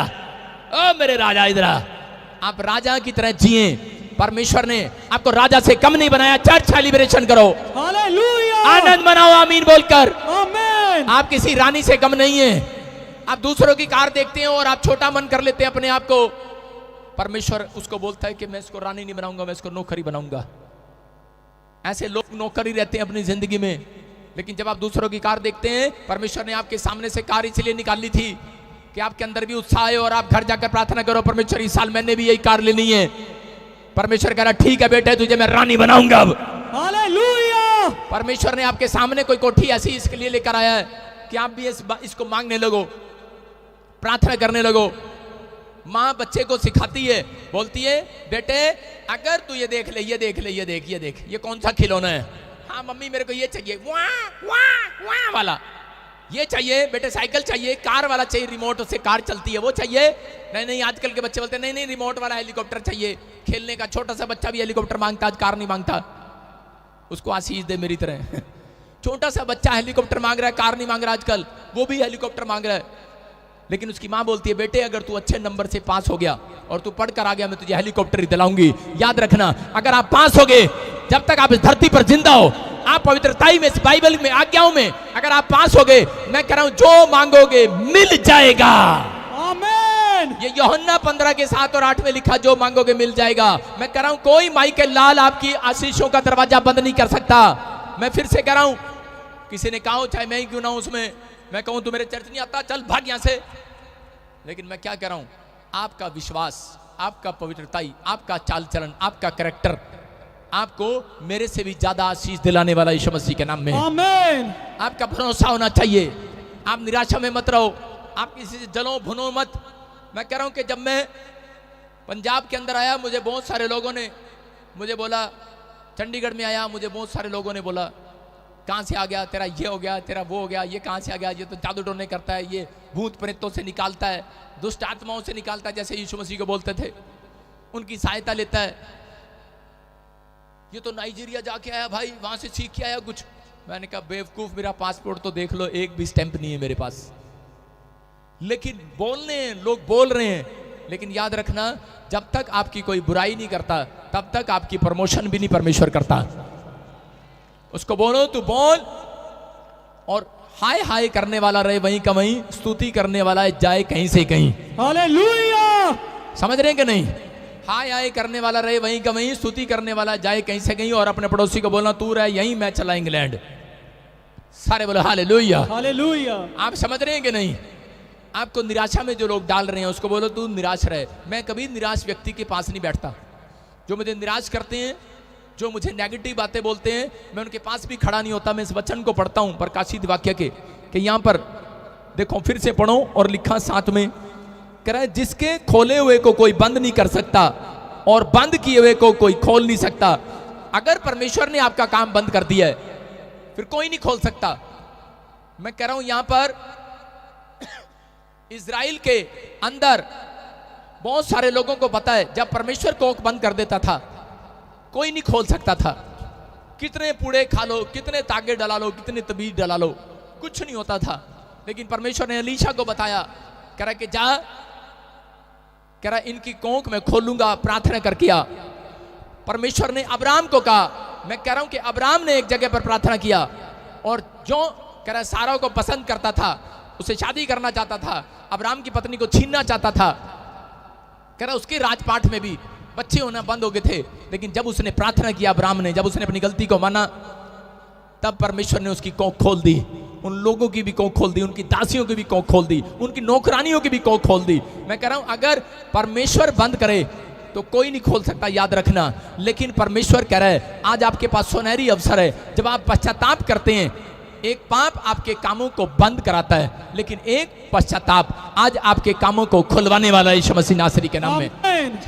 ओ मेरे राजा इधर आ। आप राजा की तरह जिए। परमेश्वर ने आपको राजा से कम नहीं बनाया। चर्च सेलिब्रेशन करो,
हालेलुया,
आनंद मनाओ आमीन बोलकर।
आमीन।
आप किसी रानी से कम नहीं है। आप दूसरों की कार देखते हैं और आप छोटा मन कर लेते हैं अपने आप को। परमेश्वर उसको बोलता है कि मैं इसको रानी नहीं बनाऊंगा, मैं इसको नौकरी बनाऊंगा। ऐसे लोग नौकरी रहते हैं अपनी जिंदगी में। लेकिन जब आप दूसरों की कार देखते हैं, परमेश्वर ने आपके सामने से कार इसलिए निकाली थी कि आपके अंदर भी उत्साह है और आप घर जाकर प्रार्थना करो, परमेश्वर इस साल मैंने भी यही कार लेनी है। परमेश्वर कह रहा ठीक है बेटे, तुझे मैं रानी बनाऊंगा अब।
हालेलुया।
परमेश्वर ने आपके सामने कोई कोठी ऐसी इसके लिए लेकर आया है कि आप भी इसको मांगने लगो, प्रार्थना करने लगो। माँ बच्चे को सिखाती है, बोलती है बेटे अगर तू ये देख ले, ये देख ले, ये देख, ये देख, ये कौन सा खिलौना है। हाँ मम्मी मेरे को ये चाहिए, वाह वाह वाह वाला ये चाहिए। बेटे साइकिल चाहिए, कार वाला चाहिए, रिमोट से कार चलती है वो चाहिए। नहीं नहीं, आजकल के बच्चे बोलते नहीं नहीं रिमोट वाला हेलीकॉप्टर चाहिए। खेलने का छोटा सा बच्चा भी हेलीकॉप्टर मांगता, आज कार नहीं मांगता। उसको आशीष दे मेरी तरह। छोटा सा बच्चा हेलीकॉप्टर मांग रहा है, कार नहीं मांग रहा आजकल, वो भी हेलीकॉप्टर मांग रहा है। लेकिन उसकी माँ बोलती है बेटे अगर तू अच्छे नंबर से पास हो गया और तू पढ़कर आ गया, मैं तुझे हेलीकॉप्टर ही दिलाऊंगी। याद रखना, अगर आप पास हो गए, जब तक आप इस धरती पर जिंदा हो, आप पवित्रताई में, इस बाइबल में, आज्ञाओं में अगर आप पास हो गए, मैं कह रहा हूं जो मांगोगे मिल जाएगा।
आमीन।
ये यूहन्ना 15 के 7 और 8 में लिखा, जो मांगोगे मिल जाएगा। मैं कह रहा हूं कोई माई के लाल आपकी आशीषों का दरवाजा बंद नहीं कर सकता। मैं फिर से कह रहा हूं, किसी ने कहा चाहे मैं ही क्यों ना हूं उसमें, मैं कहूं तू मेरे चर्च नहीं आता, चल भाग यहां से। लेकिन मैं क्या कह रहा हूं, आपका विश्वास, आपका पवित्रताई, आपका चाल चलन, आपका कैरेक्टर आपको मेरे से भी ज्यादा आशीष दिलाने वाला यीशु मसीह के नाम में।
आमीन।
आपका भरोसा होना चाहिए। आप निराशा में मत रहो, आप किसी से जलो भुनो मत। मैं कह रहा हूं कि जब मैं पंजाब के अंदर आया, मुझे बहुत सारे लोगों ने मुझे बोला, चंडीगढ़ में आया, मुझे बहुत सारे लोगों ने बोला कहाँ से आ गया, तेरा ये हो गया, तेरा वो हो गया, ये कहाँ से आ गया, ये तो जादू टोने करता है, ये भूत प्रेतों से निकालता है, दुष्ट आत्माओं से निकालता है, जैसे यीशु मसीह को बोलते थे, उनकी सहायता लेता है। ये तो नाइजीरिया जाके आया भाई, वहां से सीख के आया कुछ। मैंने कहा बेवकूफ, मेरा पासपोर्ट तो देख लो, एक भी स्टैंप नहीं है मेरे पास। लेकिन बोलने लोग बोल रहे हैं, लेकिन याद रखना, जब तक आपकी कोई बुराई नहीं करता, तब तक आपकी प्रमोशन भी नहीं परमेश्वर करता। उसको बोलो तू बोल, और हाय हाय करने वाला रहे वहीं का वहीं, स्तुति करने वाला जाए कहीं से कहीं।
हालेलुया।
समझ रहे हैं कि नहीं? हाय हाय करने वाला रहे वहीं का वहीं, स्तुति करने वाला जाए कहीं से कहीं। और अपने पड़ोसी को बोलना तू रहे यहीं, मैं चला इंग्लैंड। सारे बोलो हालेलुया।
हालेलुया।
आप समझ रहे हैं कि नहीं? आपको निराशा में जो लोग डाल रहे हैं, उसको बोलो तू निराश रहे। मैं कभी निराश व्यक्ति के पास नहीं बैठता। जो मुझे निराश करते हैं, जो मुझे नेगेटिव बातें बोलते हैं, मैं उनके पास भी खड़ा नहीं होता। मैं इस वचन को पढ़ता हूं प्रकाशित वाक्य के, कि यहां पर देखो, फिर से पढ़ो, और लिखा साथ में, कह रहा है जिसके खोले हुए को कोई बंद नहीं कर सकता और बंद किए हुए को कोई खोल नहीं सकता। अगर परमेश्वर ने आपका काम बंद कर दिया है, फिर कोई नहीं खोल सकता। मैं कह रहा हूं यहां पर इजराइल के अंदर बहुत सारे लोगों को पता है, जब परमेश्वर कोख बंद कर देता था, कोई नहीं खोल सकता था। कितने पूड़े खा लो, कितने तागे डला लो, कितने तबीज डला लो, कुछ नहीं होता था। लेकिन परमेश्वर ने एलीशा को बताया, कह रहा कि जा, कह रहा इनकी कोख मैं खोलूंगा, प्रार्थना कर किया। परमेश्वर ने अब्राहम को कहा, मैं कह रहा हूं कि अब्राहम ने एक जगह पर प्रार्थना किया, और जो कह रहा सारा को पसंद करता था, उसे शादी करना चाहता था, अब्राहम की पत्नी को छीनना चाहता था, कह रहा उसके राजपाट में भी बच्चे होना बंद हो गए थे। लेकिन जब उसने प्रार्थना किया, अब्राहम ने, जब उसने अपनी गलती को माना, तब परमेश्वर ने उसकी कोख खोल दी। उन लोगों की भी कोख खोल दी, उनकी दासियों की भी कोख खोल दी, उनकी नौकरानियों की भी कोख खोल दी। मैं कह रहा हूं अगर परमेश्वर बंद करे तो कोई नहीं खोल सकता, याद रखना। लेकिन परमेश्वर कह रहा है आज आपके पास सुनहरी अवसर है। जब आप पश्चाताप करते हैं, एक पाप आपके कामों को बंद कराता है, लेकिन एक पश्चाताप आज आपके कामों को खुलवाने वाला है यीशु मसीह नासरी के नाम में।
आमीन।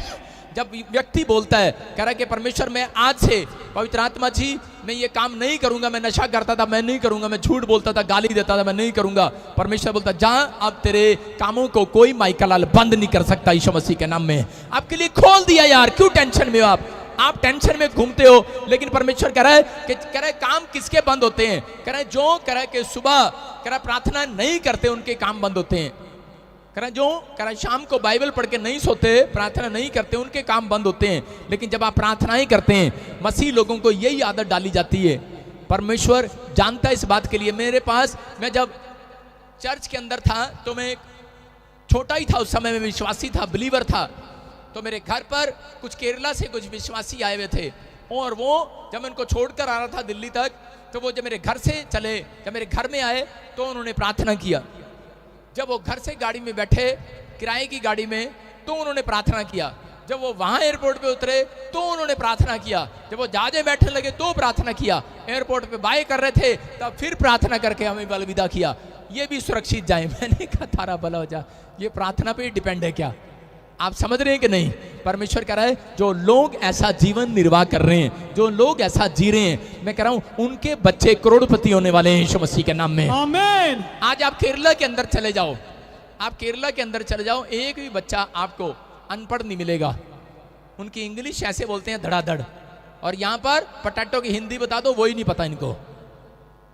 जब व्यक्ति बोलता है, कह रहा है कि परमेश्वर मैं आज से पवित्र आत्मा जी मैं ये काम नहीं करूंगा, मैं नशा करता था मैं नहीं करूंगा, मैं झूठ बोलता था, गाली देता था मैं नहीं करूंगा, परमेश्वर बोलता जा अब तेरे कामों को कोई माइकलाल बंद नहीं कर सकता यीशु मसीह के नाम में। आपके लिए खोल दिया यार, क्यों टेंशन में हो आप टेंशन में घूमते हो। लेकिन परमेश्वर कह रहा है कि कह रहा है काम किसके बंद होते हैं, कह रहा है जो कह रहा है कि सुबह कह रहा है प्रार्थना नहीं करते उनके काम बंद होते हैं, कह रहा है जो कह रहा है शाम को बाइबल पढ़ के नहीं सोते, प्रार्थना नहीं करते, उनके काम बंद होते हैं। लेकिन जब आप प्रार्थनाएं करते हैं, मसीह लोगों को यही आदत डाली जाती है। परमेश्वर जानता है इस बात के लिए। मेरे पास मैं जब चर्च के अंदर था तो मैं छोटा ही था, उस समय में विश्वासी था, बिलीवर था। तो मेरे घर पर कुछ केरला से कुछ विश्वासी आए हुए थे और वो जब मैं उनको छोड़कर आ रहा था दिल्ली तक, तो वो जब मेरे घर से चले, जब मेरे घर में आए तो उन्होंने प्रार्थना किया। जब वो घर से गाड़ी में बैठे, किराए की गाड़ी में, तो उन्होंने प्रार्थना किया। जब वो वहां एयरपोर्ट पे उतरे तो उन्होंने प्रार्थना किया। जब वो जहाज में बैठने लगे तो प्रार्थना किया। एयरपोर्ट पे बाय कर रहे थे तब फिर प्रार्थना करके हमें अलविदा किया, ये भी सुरक्षित जाए। मैंने कहा तारा भला हो जा, ये प्रार्थना पे डिपेंड है क्या? आप समझ रहे हैं कि नहीं? परमेश्वर कह रहा है जो लोग ऐसा जीवन निर्वाह कर रहे हैं, जो लोग ऐसा जी रहे हैं, मैं कह रहा हूं उनके बच्चे करोड़पति होने वाले हैं यीशु मसीह के नाम में।
आमीन।
आज आप केरला के अंदर चले जाओ, आप केरला के अंदर चले जाओ, एक भी बच्चा आपको अनपढ़ नहीं मिलेगा। उनकी इंग्लिश ऐसे बोलते हैं धड़ाधड़। और यहाँ पर पोटैटो की हिंदी बता दो, वही नहीं पता इनको।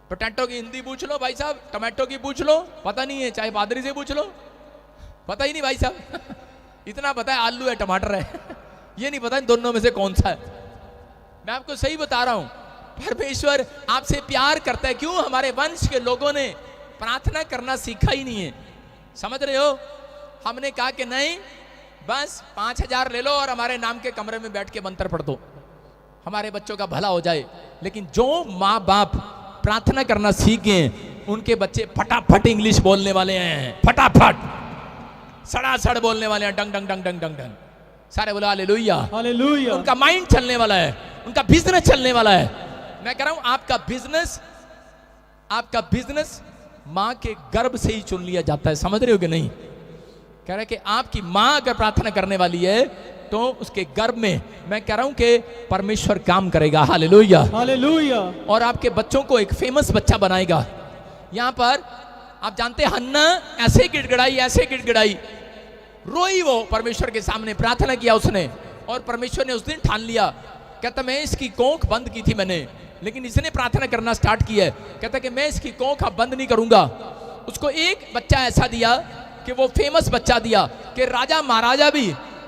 पोटैटो की हिंदी पूछ लो भाई साहब, टमाटो की पूछ लो, पता नहीं है। चाहे पादरी से पूछ लो, पता ही नहीं भाई साहब। इतना पता है आलू है टमाटर है, ये नहीं पता इन दोनों में से कौन सा है। मैं आपको सही बता रहा हूं, परमेश्वर आपसे प्यार करता है। क्यों? हमारे वंश के लोगों ने प्रार्थना करना सीखा ही नहीं है। समझ रहे हो? हमने कहा कि नहीं, बस 5,000 ले लो और हमारे नाम के कमरे में बैठ के मंत्र पढ़ दो, हमारे बच्चों का भला हो जाए। लेकिन जो माँ बाप प्रार्थना करना सीख गए, उनके बच्चे फटाफट इंग्लिश बोलने वाले हैं, फटाफट सड़ासड़ बोलने वाले हैं, डंग डंग डंग डंग डंग डंग। सारे बोला हालेलुया,
हालेलुया।
उनका माइंड चलने वाला है, उनका बिजनेस चलने वाला है। मैं कह रहा हूं आपका बिजनेस मां के गर्भ से ही चुन लिया जाता है। समझ रहे हो कि नहीं? कह रहा है कि आपकी मां अगर प्रार्थना करने वाली है तो उसके गर्भ में, मैं कह रहा हूं कि परमेश्वर काम करेगा। Hallelujah,
hallelujah.
और आपके बच्चों को एक फेमस बच्चा बनाएगा। यहां पर आप जानते हैं हन्ना ऐसे गिड़गिड़ाई, रोई वो परमेश्वर के सामने, प्रार्थना किया उसने। और परमेश्वर ने उस दिन ठान लिया, कहता मैं इसकी कोख बंद की थी मैंने, लेकिन इसने प्रार्थना करना स्टार्ट किया है। कहता कि मैं इसकी कोख अब बंद नहीं करूंगा। उसको एक बच्चा ऐसा दिया कि वो फेमस बच्चा दिया कि राजा महाराजा भी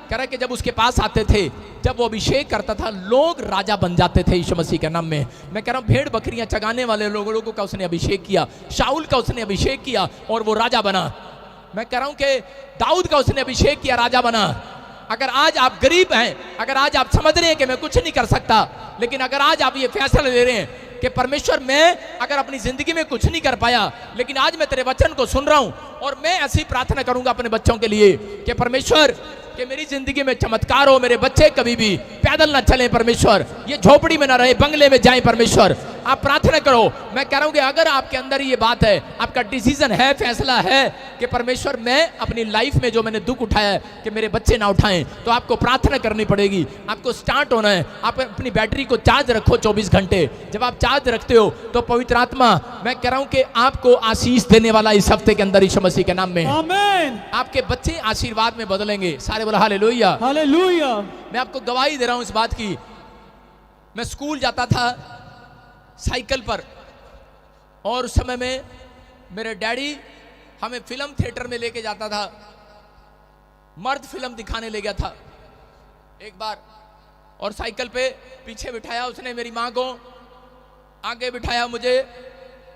कह रहा कि जब उसके पास आते थे, जब वो अभिषेक करता था, लोग राजा बन जाते थे यीशु मसीह के नाम में। मैं कह रहा हूं भेड़ बकरियां चगाने वाले लोगों का उसने अभिषेक किया, शाऊल का उसने अभिषेक किया और वो राजा बना। मैं कह रहा हूं कि दाऊद का उसने अभिषेक किया, राजा बना। अगर आज आप गरीब हैं, अगर आज आप समझ रहे हैं कि मैं कुछ नहीं कर सकता, लेकिन अगर आज आप ये फैसला ले रहे हैं कि परमेश्वर मैं अगर अपनी जिंदगी में कुछ नहीं कर पाया, लेकिन आज मैं तेरे वचन को सुन रहा हूं और मैं ऐसी प्रार्थना करूंगा अपने बच्चों के लिए कि परमेश्वर कि मेरी जिंदगी में चमत्कार हो, मेरे बच्चे कभी भी पैदल ना चले परमेश्वर, ये झोपड़ी में ना रहे, बंगले में जाए परमेश्वर। आप प्रार्थना करो। मैं कह रहा हूं कि अगर आपके अंदर ये बात है, आपका डिसीजन है, फैसला है कि परमेश्वर मैं अपनी लाइफ में जो मैंने दुख उठाया है कि मेरे बच्चे ना उठाएं, तो आपको प्रार्थना करनी पड़ेगी, आपको स्टार्ट होना है। आप अपनी बैटरी को चार्ज रखो 24 घंटे। जब आप चार्ज रखते हो तो पवित्र आत्मा, मैं कह रहा हूं कि आपको आशीष देने वाला इस हफ्ते के अंदर यीशु मसीह के नाम में।
आमीन।
आपके बच्चे आशीर्वाद में बदलेंगे। सारे बोला हालेलुया,
हालेलुया।
मैं आपको गवाही दे रहा हूं इस बात की। मैं स्कूल जाता था साइकिल पर, और उस समय में मेरे डैडी हमें फिल्म थिएटर में लेके जाता था। मर्द फिल्म दिखाने ले गया था एक बार, और साइकिल पे पीछे बिठाया उसने मेरी माँ को, आगे बिठाया मुझे,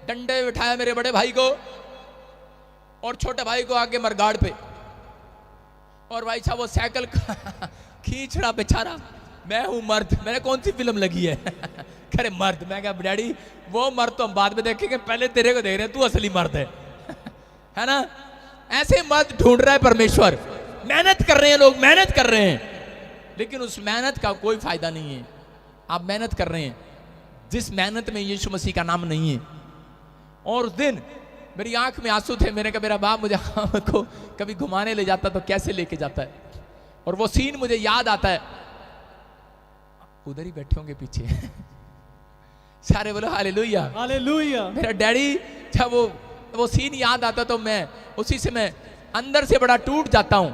डंडे बिठाया मेरे बड़े भाई को, और छोटे भाई को आगे मरगाड़ पे। और भाई साहब वो साइकिल खींच रहा बेचारा, मैं हूं मर्द, मैंने कौन सी फिल्म लगी है? अरे मर्द। मैं कहा डैडी वो मर्द तो हम बाद में देखेंगे, पहले तेरे को देख रहे हैं, तू असली मर्द है ना? ऐसे मर्द ढूंढ रहा है परमेश्वर। मेहनत कर रहे हैं लोग, मेहनत कर रहे हैं, लेकिन उस मेहनत का कोई फायदा नहीं है। आप मेहनत कर रहे हैं जिस मेहनत में यीशु मसीह का नाम नहीं है, और उस दिन मेरी आंख में आंसू थे। मैंने कहा मेरा बाप मुझे को कभी घुमाने ले जाता तो कैसे लेके जाता है, और वो सीन मुझे याद आता है। उधर ही बैठे होंगे पीछे सारे बोलो हालेलुया
हालेलुया।
मेरा डैडी, जब वो सीन याद आता तो मैं उसी से मैं अंदर से बड़ा टूट जाता हूं।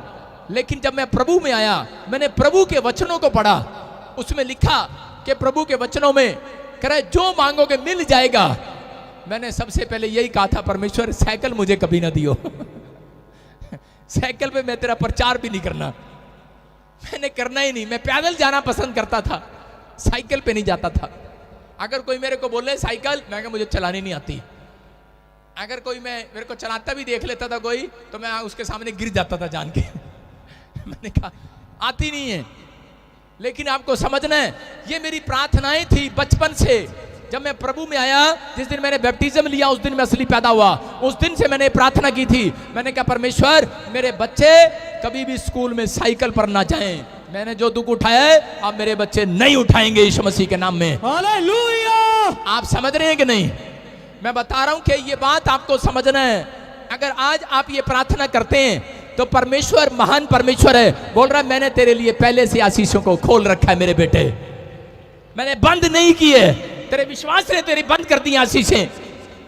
लेकिन जब मैं प्रभु में आया, मैंने प्रभु के वचनों को पढ़ा, उसमें लिखा कि प्रभु के वचनों में कह रहा है जो मांगोगे मिल जाएगा। मैंने सबसे पहले यही कहा था, परमेश्वर साइकिल मुझे कभी ना दियो साइकिल पे मैं तेरा प्रचार भी नहीं करना, मैंने करना ही नहीं। मैं पैदल जाना पसंद करता था, साइकिल पे नहीं जाता था। अगर कोई मेरे को बोले साइकिल, मैं कहा मुझे चलानी नहीं आती। अगर कोई मेरे को चलाता भी देख लेता था कोई, तो मैं उसके सामने गिर जाता था जान के मैंने कहा आती नहीं है। लेकिन आपको समझना है, ये मेरी प्रार्थनाएं थी बचपन से। जब मैं प्रभु में आया, जिस दिन मैंने बैप्टिज्म लिया, उस दिन मैं असली पैदा हुआ। उस दिन से मैंने प्रार्थना की थी, मैंने कहा परमेश्वर मेरे बच्चे कभी भी स्कूल में साइकिल पर ना जाएं। मैंने जो दुख उठाया है, अब मेरे बच्चे नहीं उठाएंगे यीशु मसीह के नाम में।
हालेलुया।
आप समझ रहे हैं कि नहीं? मैं बता रहा हूं कि ये बात आपको समझना है। अगर आज आप ये प्रार्थना करते हैं तो परमेश्वर महान परमेश्वर है, बोल रहा है मैंने तेरे लिए पहले से आशीषों को खोल रखा है मेरे बेटे, मैंने बंद नहीं किए। तेरे विश्वास ने तेरी बंद कर दी आशीषें।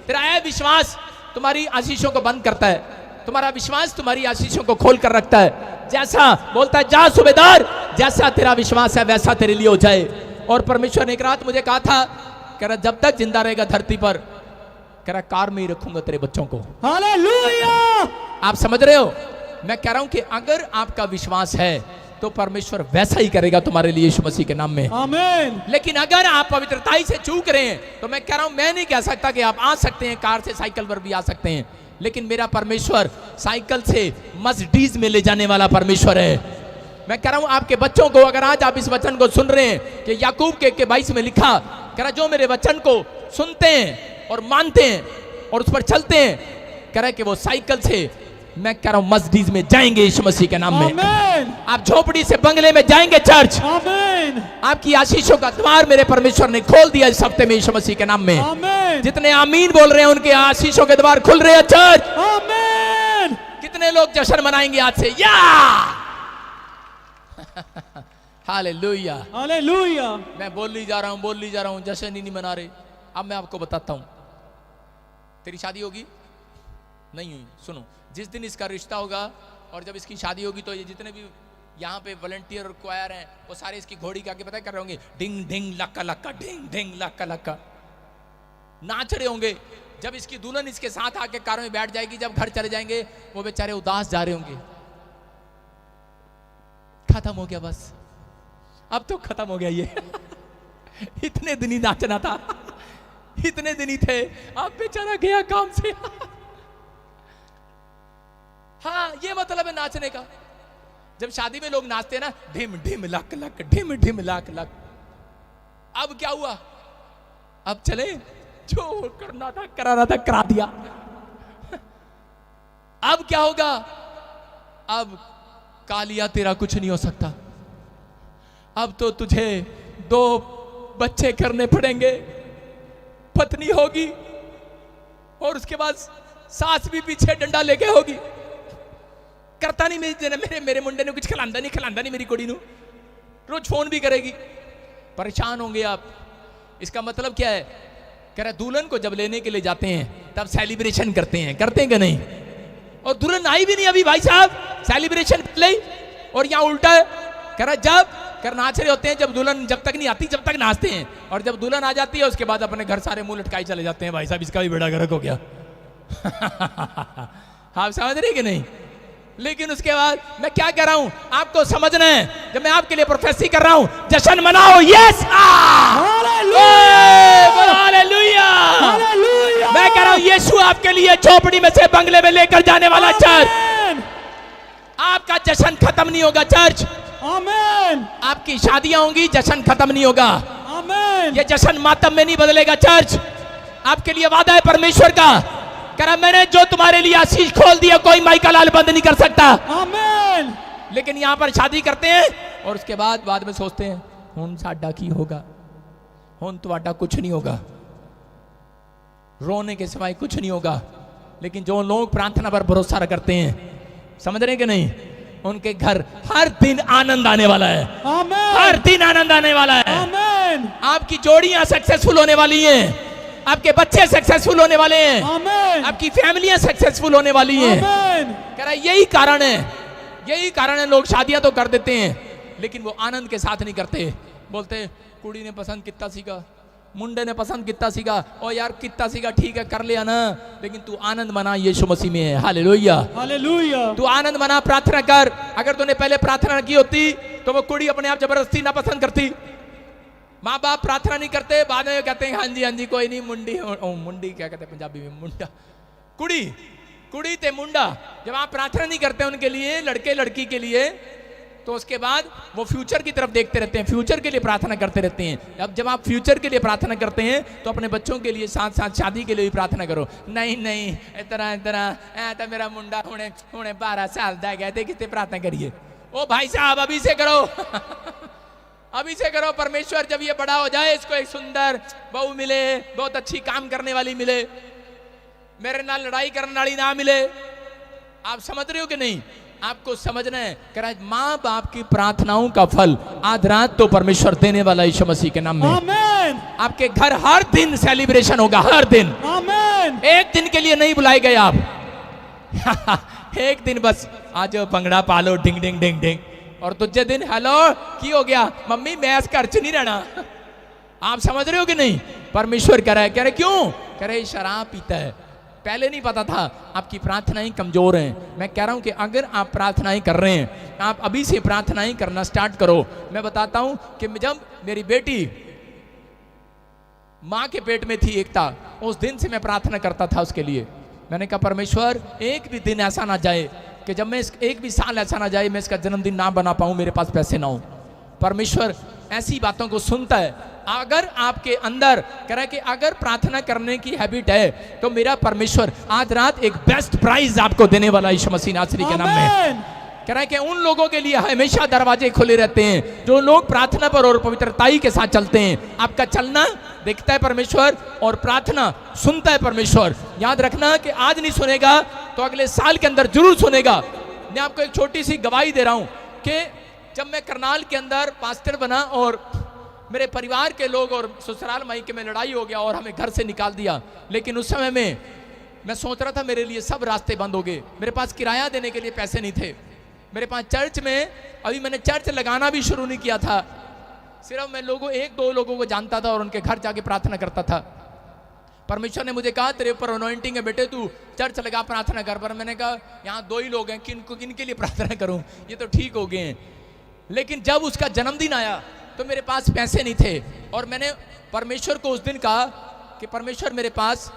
तेरा विश्वास तुम्हारी आशीषों को बंद करता है, तुम्हारा विश्वास तुम्हारी आशीषों को खोल कर रखता है। जैसा बोलता है जा सूबेदार, जैसा तेरा विश्वास है वैसा तेरे लिए हो जाए। और परमेश्वर ने एक रात मुझे कहा था, कह रहा जब तक जिंदा रहेगा धरती पर, कह रहा कार में ही रखूंगा तेरे बच्चों को।
हालेलुया।
आप समझ रहे हो? मैं कह रहा हूं कि अगर आपका विश्वास है तो परमेश्वर वैसा ही करेगा तुम्हारे लिए यीशु मसीह के नाम में।
आमीन।
लेकिन अगर आप पवित्रताई से चूक रहे हैं तो मैं कह रहा हूं, मैं नहीं कह सकता कि आप आ सकते हैं कार से, साइकिल पर भी आ सकते हैं, लेकिन मेरा परमेश्वर साइकिल से मर्सिडीज में ले जाने वाला परमेश्वर है। मैं कह रहा हूं आपके बच्चों को, अगर आज आप इस वचन को सुन रहे हैं कि याकूब के 22 में लिखा, कह रहा जो मेरे वचन को सुनते हैं और मानते हैं और उस पर चलते हैं, कह रहा है कि वो साइकिल से, मैं कह रहा हूं मर्सिडीज में जाएंगे यीशु मसीह के नाम में।
आमीन।
आप झोपड़ी से बंगले में जाएंगे चर्च।
आमीन।
आपकी आशीषों का द्वार मेरे परमेश्वर ने खोल दिया इस हफ्ते में यीशु मसीह के नाम में।
आमीन।
जितने आमीन बोल रहे हैं उनके आशीषों के द्वार खुल रहे हैं चर्च।
आमीन।
कितने लोग जश्न मनाएंगे आज से? या हालेलुया।
हालेलुया।
मैं बोल ली जा रहा हूं, जश्न ही नहीं मना रहे। अब मैं आपको बताता हूं, तेरी शादी होगी नहीं हुई, सुनो, जिस दिन इसका रिश्ता होगा और जब इसकी शादी होगी तो ये जितने भी यहाँ पे वॉलंटियर और क्वायर हैं वो सारे इसकी घोड़ी के आगे पता कर रहे होंगे, डिंग डिंग लक्का लक्का, डिंग डिंग लक्का लक्का, नाच रहे होंगे। जब इसकी दुल्हन इसके साथ आके कार में बैठ जाएगी, जब घर चले जाएंगे वो बेचारे उदास जा रहे होंगे। खत्म हो गया, बस अब तो खत्म हो गया ये इतने दिन ही नाचना था, इतने दिन ही थे, अब बेचारा गया काम से हाँ, ये मतलब है नाचने का। जब शादी में लोग नाचते हैं ना, ढिम ढिम लक लक, ढिम ढिम लक लक। अब क्या हुआ? अब चले, जो करना था कराना था करा दिया। अब क्या होगा? अब कालिया तेरा कुछ नहीं हो सकता। अब तो तुझे 2 बच्चे करने पड़ेंगे, पत्नी होगी और उसके बाद सास भी पीछे डंडा लेके होगी। करता नहीं मेरे मुंडे ने कुछ खिलांदा नहीं मेरी कुड़ी नू, रोज फोन भी करेगी। परेशान होंगे आप। इसका मतलब क्या है? कह रहा दुल्हन को जब लेने के लिए जाते हैं तब सेलिब्रेशन करते हैं कि नहीं? और दुल्हन आई भी नहीं अभी भाई साहब, सेलिब्रेशन ले। और यहाँ उल्टा है, कह रहा जब कर नाच रहे होते हैं, जब दुल्हन जब तक नहीं आती जब तक नाचते हैं, और जब दुल्हन आ जाती है उसके बाद अपने घर सारे मुंह लटकाई चले जाते हैं। भाई साहब इसका भी बेड़ा गर्क हो गया आप समझ रहे कि नहीं? लेकिन उसके बाद मैं क्या कह रहा हूं आपको समझना है। जब मैं आपके लिए प्रोफेसी कर रहा हूं, जश्न मनाओ। Yes, hallelujah. मैं कह रहा हूं यीशु आपके लिए झोपड़ी में से बंगले में लेकर जाने वाला चर्च। आपका जश्न खत्म नहीं होगा चर्च।
आमीन।
आपकी शादियां होंगी, जश्न खत्म नहीं होगा।
आमीन।
ये जश्न मातम में नहीं बदलेगा चर्च। आपके लिए वादा है परमेश्वर का, कह रहा मैंने जो तुम्हारे लिए आशीष खोल दिया कोई माइका लाल बंद नहीं कर सकता। आमीन। लेकिन यहां पर शादी करते हैं और उसके बाद में सोचते हैं हुन साडा की होगा, हुन तुहाडा कुछ नहीं होगा। रोने के सिवाय कुछ नहीं होगा। लेकिन जो लोग प्रार्थना पर भरोसा करते हैं, समझ रहे हैं कि नहीं, उनके घर हर दिन आनंद आने वाला है।
आमीन।
हर दिन आनंद आने वाला है।
आमीन।
आपकी जोड़ियां सक्सेसफुल होने वाली हैं, आपके बच्चे सक्सेसफुल होने वाले हैं,
आमीन।
आपकी फैमिलियां सक्सेसफुल होने वाली हैं।
आमीन।
कह रहा यही कारण है, यही कारण है लोग शादियां तो कर देते हैं लेकिन वो आनंद के साथ नहीं करते। बोलते कुड़ी ने पसंद कितना सीखा, मुंडे ने पसंद कितना सीखा, और यार कितना सीखा ठीक है कर लिया ना, लेकिन तू आनंद मना यीशु मसीह में है। Hallelujah,
hallelujah.
तू आनंद मना, प्रार्थना कर। अगर तूने पहले प्रार्थना की होती तो वो कुड़ी अपने आप जबरदस्ती ना पसंद करती। माँ बाप प्रार्थना नहीं करते, बाद में कहते हैं हाँ जी कोई नहीं, मुंडी मुंडी क्या कहते हैं पंजाबी में, मुंडा, कुड़ी, कुड़ी ते मुंडा। जब आप प्रार्थना नहीं करते उनके लिए, लड़के लड़की के लिए, तो उसके बाद वो फ्यूचर की तरफ देखते रहते हैं, फ्यूचर के लिए प्रार्थना करते रहते हैं। अब जब आप फ्यूचर के लिए प्रार्थना करते हैं तो अपने बच्चों के लिए साथ साथ शादी के लिए भी प्रार्थना करो। नहीं इतना तो मेरा मुंडा हुणे 12 साल दा गया थे, कितने प्रार्थना करिए। ओ भाई साहब अभी से करो अभी से करो। परमेश्वर जब ये बड़ा हो जाए, इसको एक सुंदर बहू मिले, बहुत अच्छी काम करने वाली मिले, मेरे नाल लड़ाई करने वाली ना मिले। आप समझ रहे हो कि नहीं? आपको समझना है। कह रहा है माँ बाप की प्रार्थनाओं का फल आज रात तो परमेश्वर देने वाला यीशु मसीह के नाम में।
आमीन।
आपके घर हर दिन सेलिब्रेशन होगा, हर दिन।
आमीन।
एक दिन के लिए नहीं बुलाए गए आप एक दिन बस आज भंगड़ा पालो, डिंग डिंग डिंग डिंग, और दूसरे दिन हेलो की हो गया मम्मी मैं इस घर च नहीं रहना। आप समझ रहे हो कि नहीं? परमेश्वर कह रहा है, कह रहे क्यों? कह रहे शराब पीता है। पहले नहीं पता था, आपकी प्रार्थनाएं कमजोर हैं। मैं कह रहा हूं कि अगर आप प्रार्थनाएं कर रहे हैं, आप अभी से प्रार्थनाएं करना स्टार्ट करो। मैं बताता हूं कि जब मेरी बेटी मां के पेट में थी एकता, उस दिन से मैं प्रार्थना करता था उसके लिए। मैंने कहा परमेश्वर एक भी दिन ऐसा ना जाए कि जब मैं एक भी साल ऐसा ना जाए मैं इसका जन्मदिन ना बना पाऊं, मेरे पास पैसे ना हो। परमेश्वर ऐसी बातों को सुनता है। अगर आपके अंदर कह रहा है कि अगर प्रार्थना करने की हैबिट है तो मेरा परमेश्वर आज रात एक बेस्ट प्राइज आपको देने वाला यीशु मसीह नासरी के नाम में। कह रहा है कि उन लोगों के लिए हमेशा दरवाजे खुले रहते हैं जो लोग प्रार्थना पर और पवित्रताई के साथ चलते हैं। आपका चलना देखता है परमेश्वर और प्रार्थना सुनता है परमेश्वर। याद रखना कि आज नहीं सुनेगा तो अगले साल के अंदर जरूर सुनेगा। मैं आपको एक छोटी सी गवाही दे रहा हूं कि जब मैं करनाल के अंदर पास्टर बना और मेरे परिवार के लोग और ससुराल मायके में लड़ाई हो गया और हमें घर से निकाल दिया, लेकिन उस समय में मैं सोच रहा था मेरे लिए सब रास्ते बंद हो गए। मेरे पास किराया देने के लिए पैसे नहीं थे। मेरे पास चर्च में अभी मैंने चर्च लगाना भी शुरू नहीं किया था। सिर्फ मैं एक दो लोगों को जानता था और उनके घर जाके प्रार्थना करता था। परमेश्वर ने मुझे कहा तेरे ऊपर अनॉइंटिंग है बेटे, तू चर्च लगा प्रार्थना कर। पर मैंने कहा यहाँ 2 ही लोग हैं, किनके लिए प्रार्थना करूं, ये तो ठीक हो गए हैं। लेकिन जब उसका जन्मदिन आया तो मेरे पास पैसे नहीं थे और मैंने परमेश्वर को उस दिन कहा कि परमेश्वर मेरे पास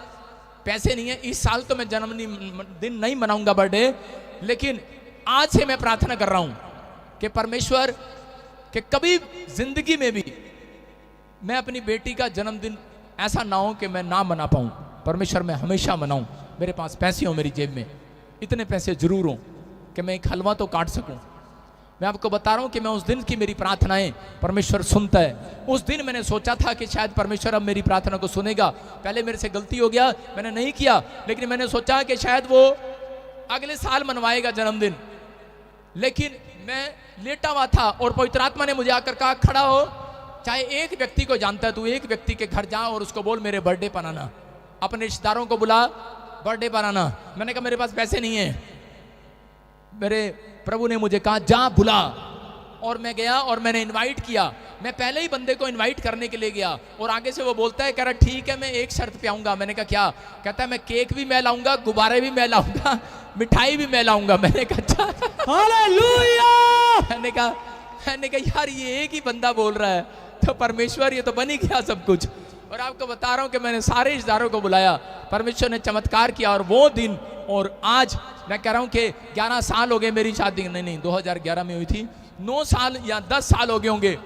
पैसे नहीं है, इस साल तो मैं जन्मदिन नहीं मनाऊंगा बर्थडे, लेकिन आज से मैं प्रार्थना कर रहा हूं कि परमेश्वर कि कभी जिंदगी में भी मैं अपनी बेटी का जन्मदिन ऐसा ना हो कि मैं ना मना पाऊं। परमेश्वर मैं हमेशा मनाऊं, मेरे पास पैसे हो, मेरी जेब में इतने पैसे जरूर हों कि मैं एक हलवा तो काट सकूं। मैं आपको बता रहा हूं कि मैं उस दिन की मेरी प्रार्थनाएं परमेश्वर सुनता है। उस दिन मैंने सोचा था कि शायद परमेश्वर अब मेरी प्रार्थना को सुनेगा। पहले मेरे से गलती हो गया, मैंने नहीं किया, लेकिन मैंने सोचा कि शायद वो अगले साल मनवाएगा जन्मदिन। लेकिन मैं लेटा हुआ था और पवित्र आत्मा ने मुझे आकर कहा खड़ा हो, चाहे एक व्यक्ति को जानता है तू एक व्यक्ति के घर जा और उसको बोल मेरे बर्थडे बनाना, अपने रिश्तेदारों को बुला बर्थडे बनाना। मैंने कहा मेरे पास पैसे नहीं है। मेरे प्रभु ने मुझे कहा जा बुला, और मैं गया और मैंने इनवाइट किया। मैं पहले ही बंदे को इनवाइट करने के लिए गया और आगे से वो बोलता है कह रहा ठीक है मैं एक शर्त पे आऊंगा। मैंने कहा क्या? कहता है मैं केक भी मैं लाऊंगा, गुब्बारे भी मैं लाऊंगा, मिठाई भी मैं लाऊंगा। मैंने कहा
हालेलुया।
मैंने कहा यार ये एक ही बंदा बोल रहा है तो परमेश्वर ये तो बन ही गया सब कुछ। और आपको बता रहा हूं कि मैंने सारे रिश्तेदारों को बुलाया, परमेश्वर ने चमत्कार किया। और वो दिन और आज मैं कह रहा हूं कि 11 साल हो गए मेरी शादी, नहीं 2011 में हुई थी, 9 साल या 10 साल हो गए होंगे,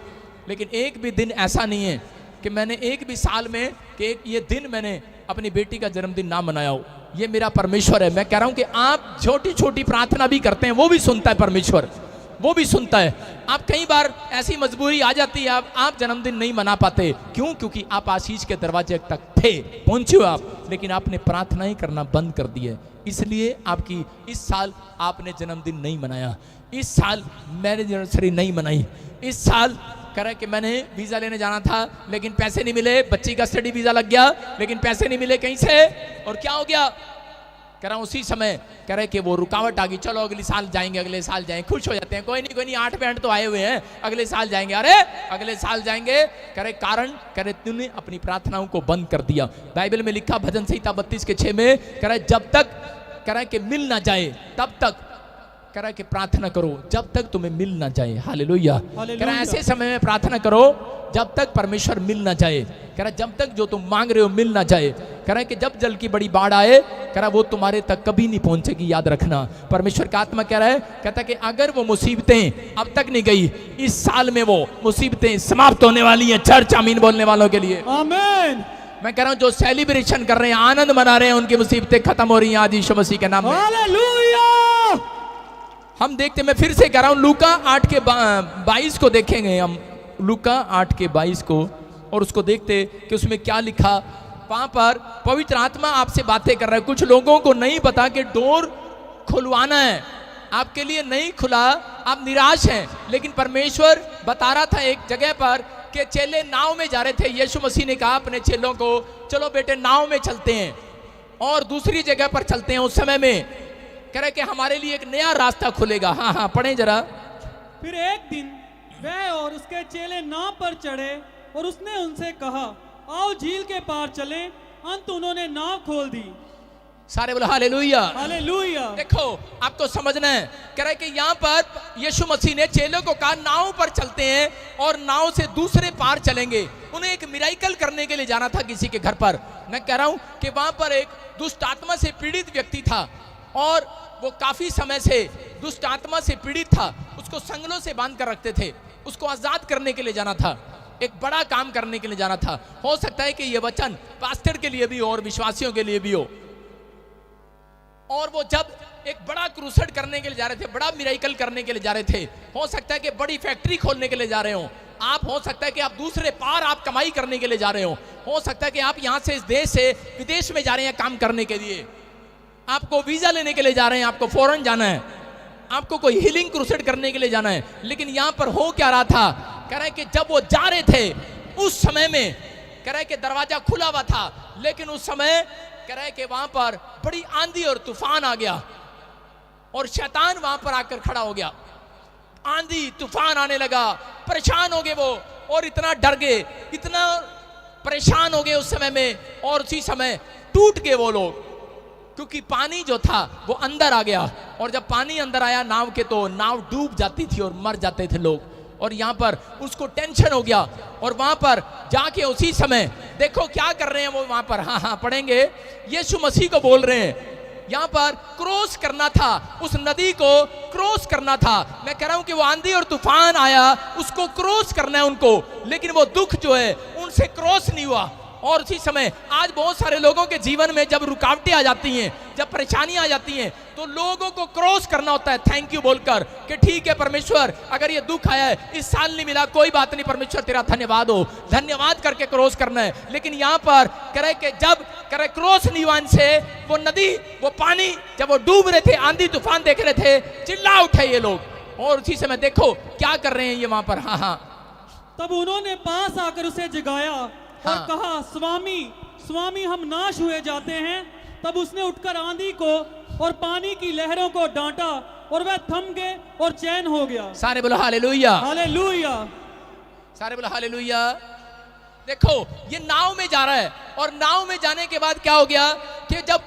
लेकिन एक भी दिन ऐसा नहीं है कि मैंने एक भी साल में कि ये दिन मैंने अपनी बेटी का जन्मदिन ना मनाया हो। ये मेरा परमेश्वर है। मैं कह रहा हूं कि आप छोटी छोटी प्रार्थना भी करते हैं वो भी सुनता है परमेश्वर। वो भी सुनता है। आप कई बार ऐसी मजबूरी आ जाती है, आप जन्मदिन नहीं मना पाते। क्यों? क्योंकि आप आशीष के दरवाजे तक थे, पहुंचे हो आप, लेकिन आपने प्रार्थनाएं करना बंद कर दी है। इसलिए आपकी इस साल आपने जन्मदिन नहीं मनाया, इस साल मैंने एनिवर्सरी नहीं मनाई, इस साल कह रहा है कि मैंने वीजा लेने जाना था लेकिन पैसे नहीं मिले, बच्ची का स्टडी वीजा लग गया लेकिन पैसे नहीं मिले कहीं से, और क्या हो गया? कह रहा हूं उसी समय कह रहे कि वो रुकावट आ गई, चलो अगले साल जाएंगे, अगले साल जाएंगे, खुश हो जाते हैं, कोई नहीं 8 बैंड तो आए हुए हैं, अगले साल जाएंगे, अरे अगले साल जाएंगे। कह रहे कारण, कह रहे तूने अपनी प्रार्थनाओं को बंद कर दिया। बाइबल में लिखा भजन संहिता 32:6 में, कह रहे जब तक कह रहा है कि मिल ना जाए तब तक कह रहा है कि प्रार्थना करो, जब तक तुम्हें मिल ना जाए। हालेलुया। कह रहा है ऐसे समय में प्रार्थना करो जब तक परमेश्वर मिल ना जाए। कह रहा है जब तक जो तुम मांग रहे हो मिल ना जाए। कह रहा है कि जब जल की बड़ी बाढ़ आए, कह रहा है वो तुम्हारे तक कभी नहीं पहुंचेगी, याद रखना। परमेश्वर का आत्मा कह रहा है, कहता है कि अगर वो मुसीबतें अब तक नहीं गई, इस साल में वो मुसीबतें समाप्त होने वाली हैं। चर्च आमीन बोलने वालों के लिए
आमीन।
मैं कह रहा हूं जो सेलिब्रेशन कर रहे हैं, आनंद मना रहे हैं, उनकी मुसीबतें खत्म हो रही हैं आज यीशु मसीह के नाम में।
हालेलुया।
हम देखते, मैं फिर से कह रहा हूं, लूका 8:22 को देखेंगे हम, लूका 8:22 को, और उसको देखते कि उसमें क्या लिखा। वहां पर पवित्र आत्मा आपसे बातें कर रहा है। कुछ लोगों को नहीं पता कि डोर खुलवाना है, आपके लिए नहीं खुला, आप निराश हैं, लेकिन परमेश्वर बता रहा था एक जगह पर कि चेले नाव में जा रहे थे। यीशु मसीह ने कहा अपने चेलों को, चलो बेटे नाव में चलते हैं और दूसरी जगह पर चलते हैं। उस समय में कह रहे कि हमारे लिए एक नया रास्ता खुलेगा। हाँ पढ़ें जरा।
फिर एक दिन वह और उसके चेले नाव पर चढ़े और उसने उनसे कहा, आओ झील के पार चलें। अंत उन्होंने नाव खोल दी।
सारे बोला हालेलुया।
हालेलुया।
देखो आपको समझना है, कह रहा है कि यहाँ पर यीशु मसीह ने चेलों को कहा नाव पर चलते हैं और नाव से दूसरे पार चलेंगे। उन्हें एक मिराइकल करने के लिए जाना था किसी के घर पर। मैं कह रहा हूं कि वहां पर एक दुष्ट आत्मा से पीड़ित व्यक्ति था और वो काफी समय से दुष्ट आत्मा से पीड़ित था। उसको संगलों से बांध कर रखते थे, उसको आजाद करने के लिए जाना था, एक बड़ा काम करने के लिए जाना था। हो सकता है कि ये वचन पास्टर के लिए भी हो और विश्वासियों के लिए भी हो। और वो जब एक बड़ा क्रूसेड करने के लिए जा रहे थे, बड़ा मिराइकल करने के लिए जा रहे थे, हो सकता है कि बड़ी फैक्ट्री खोलने के लिए जा रहे हो आप, हो सकता है कि आप दूसरे पार आप कमाई करने के लिए जा रहे हो सकता है कि आप यहां से इस देश से विदेश में जा रहे हैं काम करने के लिए, आपको वीजा लेने के लिए जा रहे हैं, आपको फॉरेन जाना है, आपको कोई हीलिंग क्रूसेड करने के लिए जाना है। लेकिन यहां पर हो क्या रहा था, कह रहा है कि जब वो जा रहे थे उस समय में कह रहा है कि दरवाजा खुला हुआ था, लेकिन उस समय कह रहा है कि वहां पर बड़ी आंधी और तूफान आ गया और शैतान वहां पर आकर खड़ा हो गया। आंधी तूफान आने लगा, परेशान हो गए वो और इतना डर गए, इतना परेशान हो गए उस समय में, और उसी समय टूट गए वो लोग, क्योंकि पानी जो था वो अंदर आ गया। और जब पानी अंदर आया नाव के, तो नाव डूब जाती थी और मर जाते थे लोग। और यहाँ पर उसको टेंशन हो गया और वहां पर जाके उसी समय देखो क्या कर रहे हैं वो वहां पर। हाँ पढ़ेंगे, यीशु मसीह को बोल रहे हैं यहाँ पर क्रॉस करना था, उस नदी को क्रॉस करना था। मैं कह रहा हूं कि वो आंधी और तूफान आया, उसको क्रॉस करना है उनको, लेकिन वो दुख जो है उनसे क्रॉस नहीं हुआ। और उसी समय आज बहुत सारे लोगों के जीवन में जब रुकावटें आ जाती हैं, जब परेशानियां आ जाती हैं, तो लोगों को क्रॉस करना होता है थैंक यू बोलकर कि ठीक है परमेश्वर, अगर ये दुख आया है, इस साल नहीं मिला, कोई बात नहीं परमेश्वर तेरा धन्यवाद हो, धन्यवाद करके क्रॉस करना है। लेकिन यहाँ पर करे कि जब करे क्रॉस नहीं हुआ से, वो नदी वो पानी जब वो डूब रहे थे, आंधी तूफान देख रहे थे, चिल्ला उठे ये लोग। और उसी समय देखो क्या कर रहे हैं ये वहां पर। हाँ
तब उन्होंने पास आकर उसे जगाया और कहा, स्वामी स्वामी हम नाश हुए जाते हैं। तब उसने उठकर आंधी को और पानी की लहरों को डांटा और वह थम गए और चैन हो गया। सारे बोलो हालेलुया। हालेलुया।
सारे बोलो हालेलुया। देखो ये नाव में जा रहा है और नाव में जाने के बाद क्या हो गया कि जब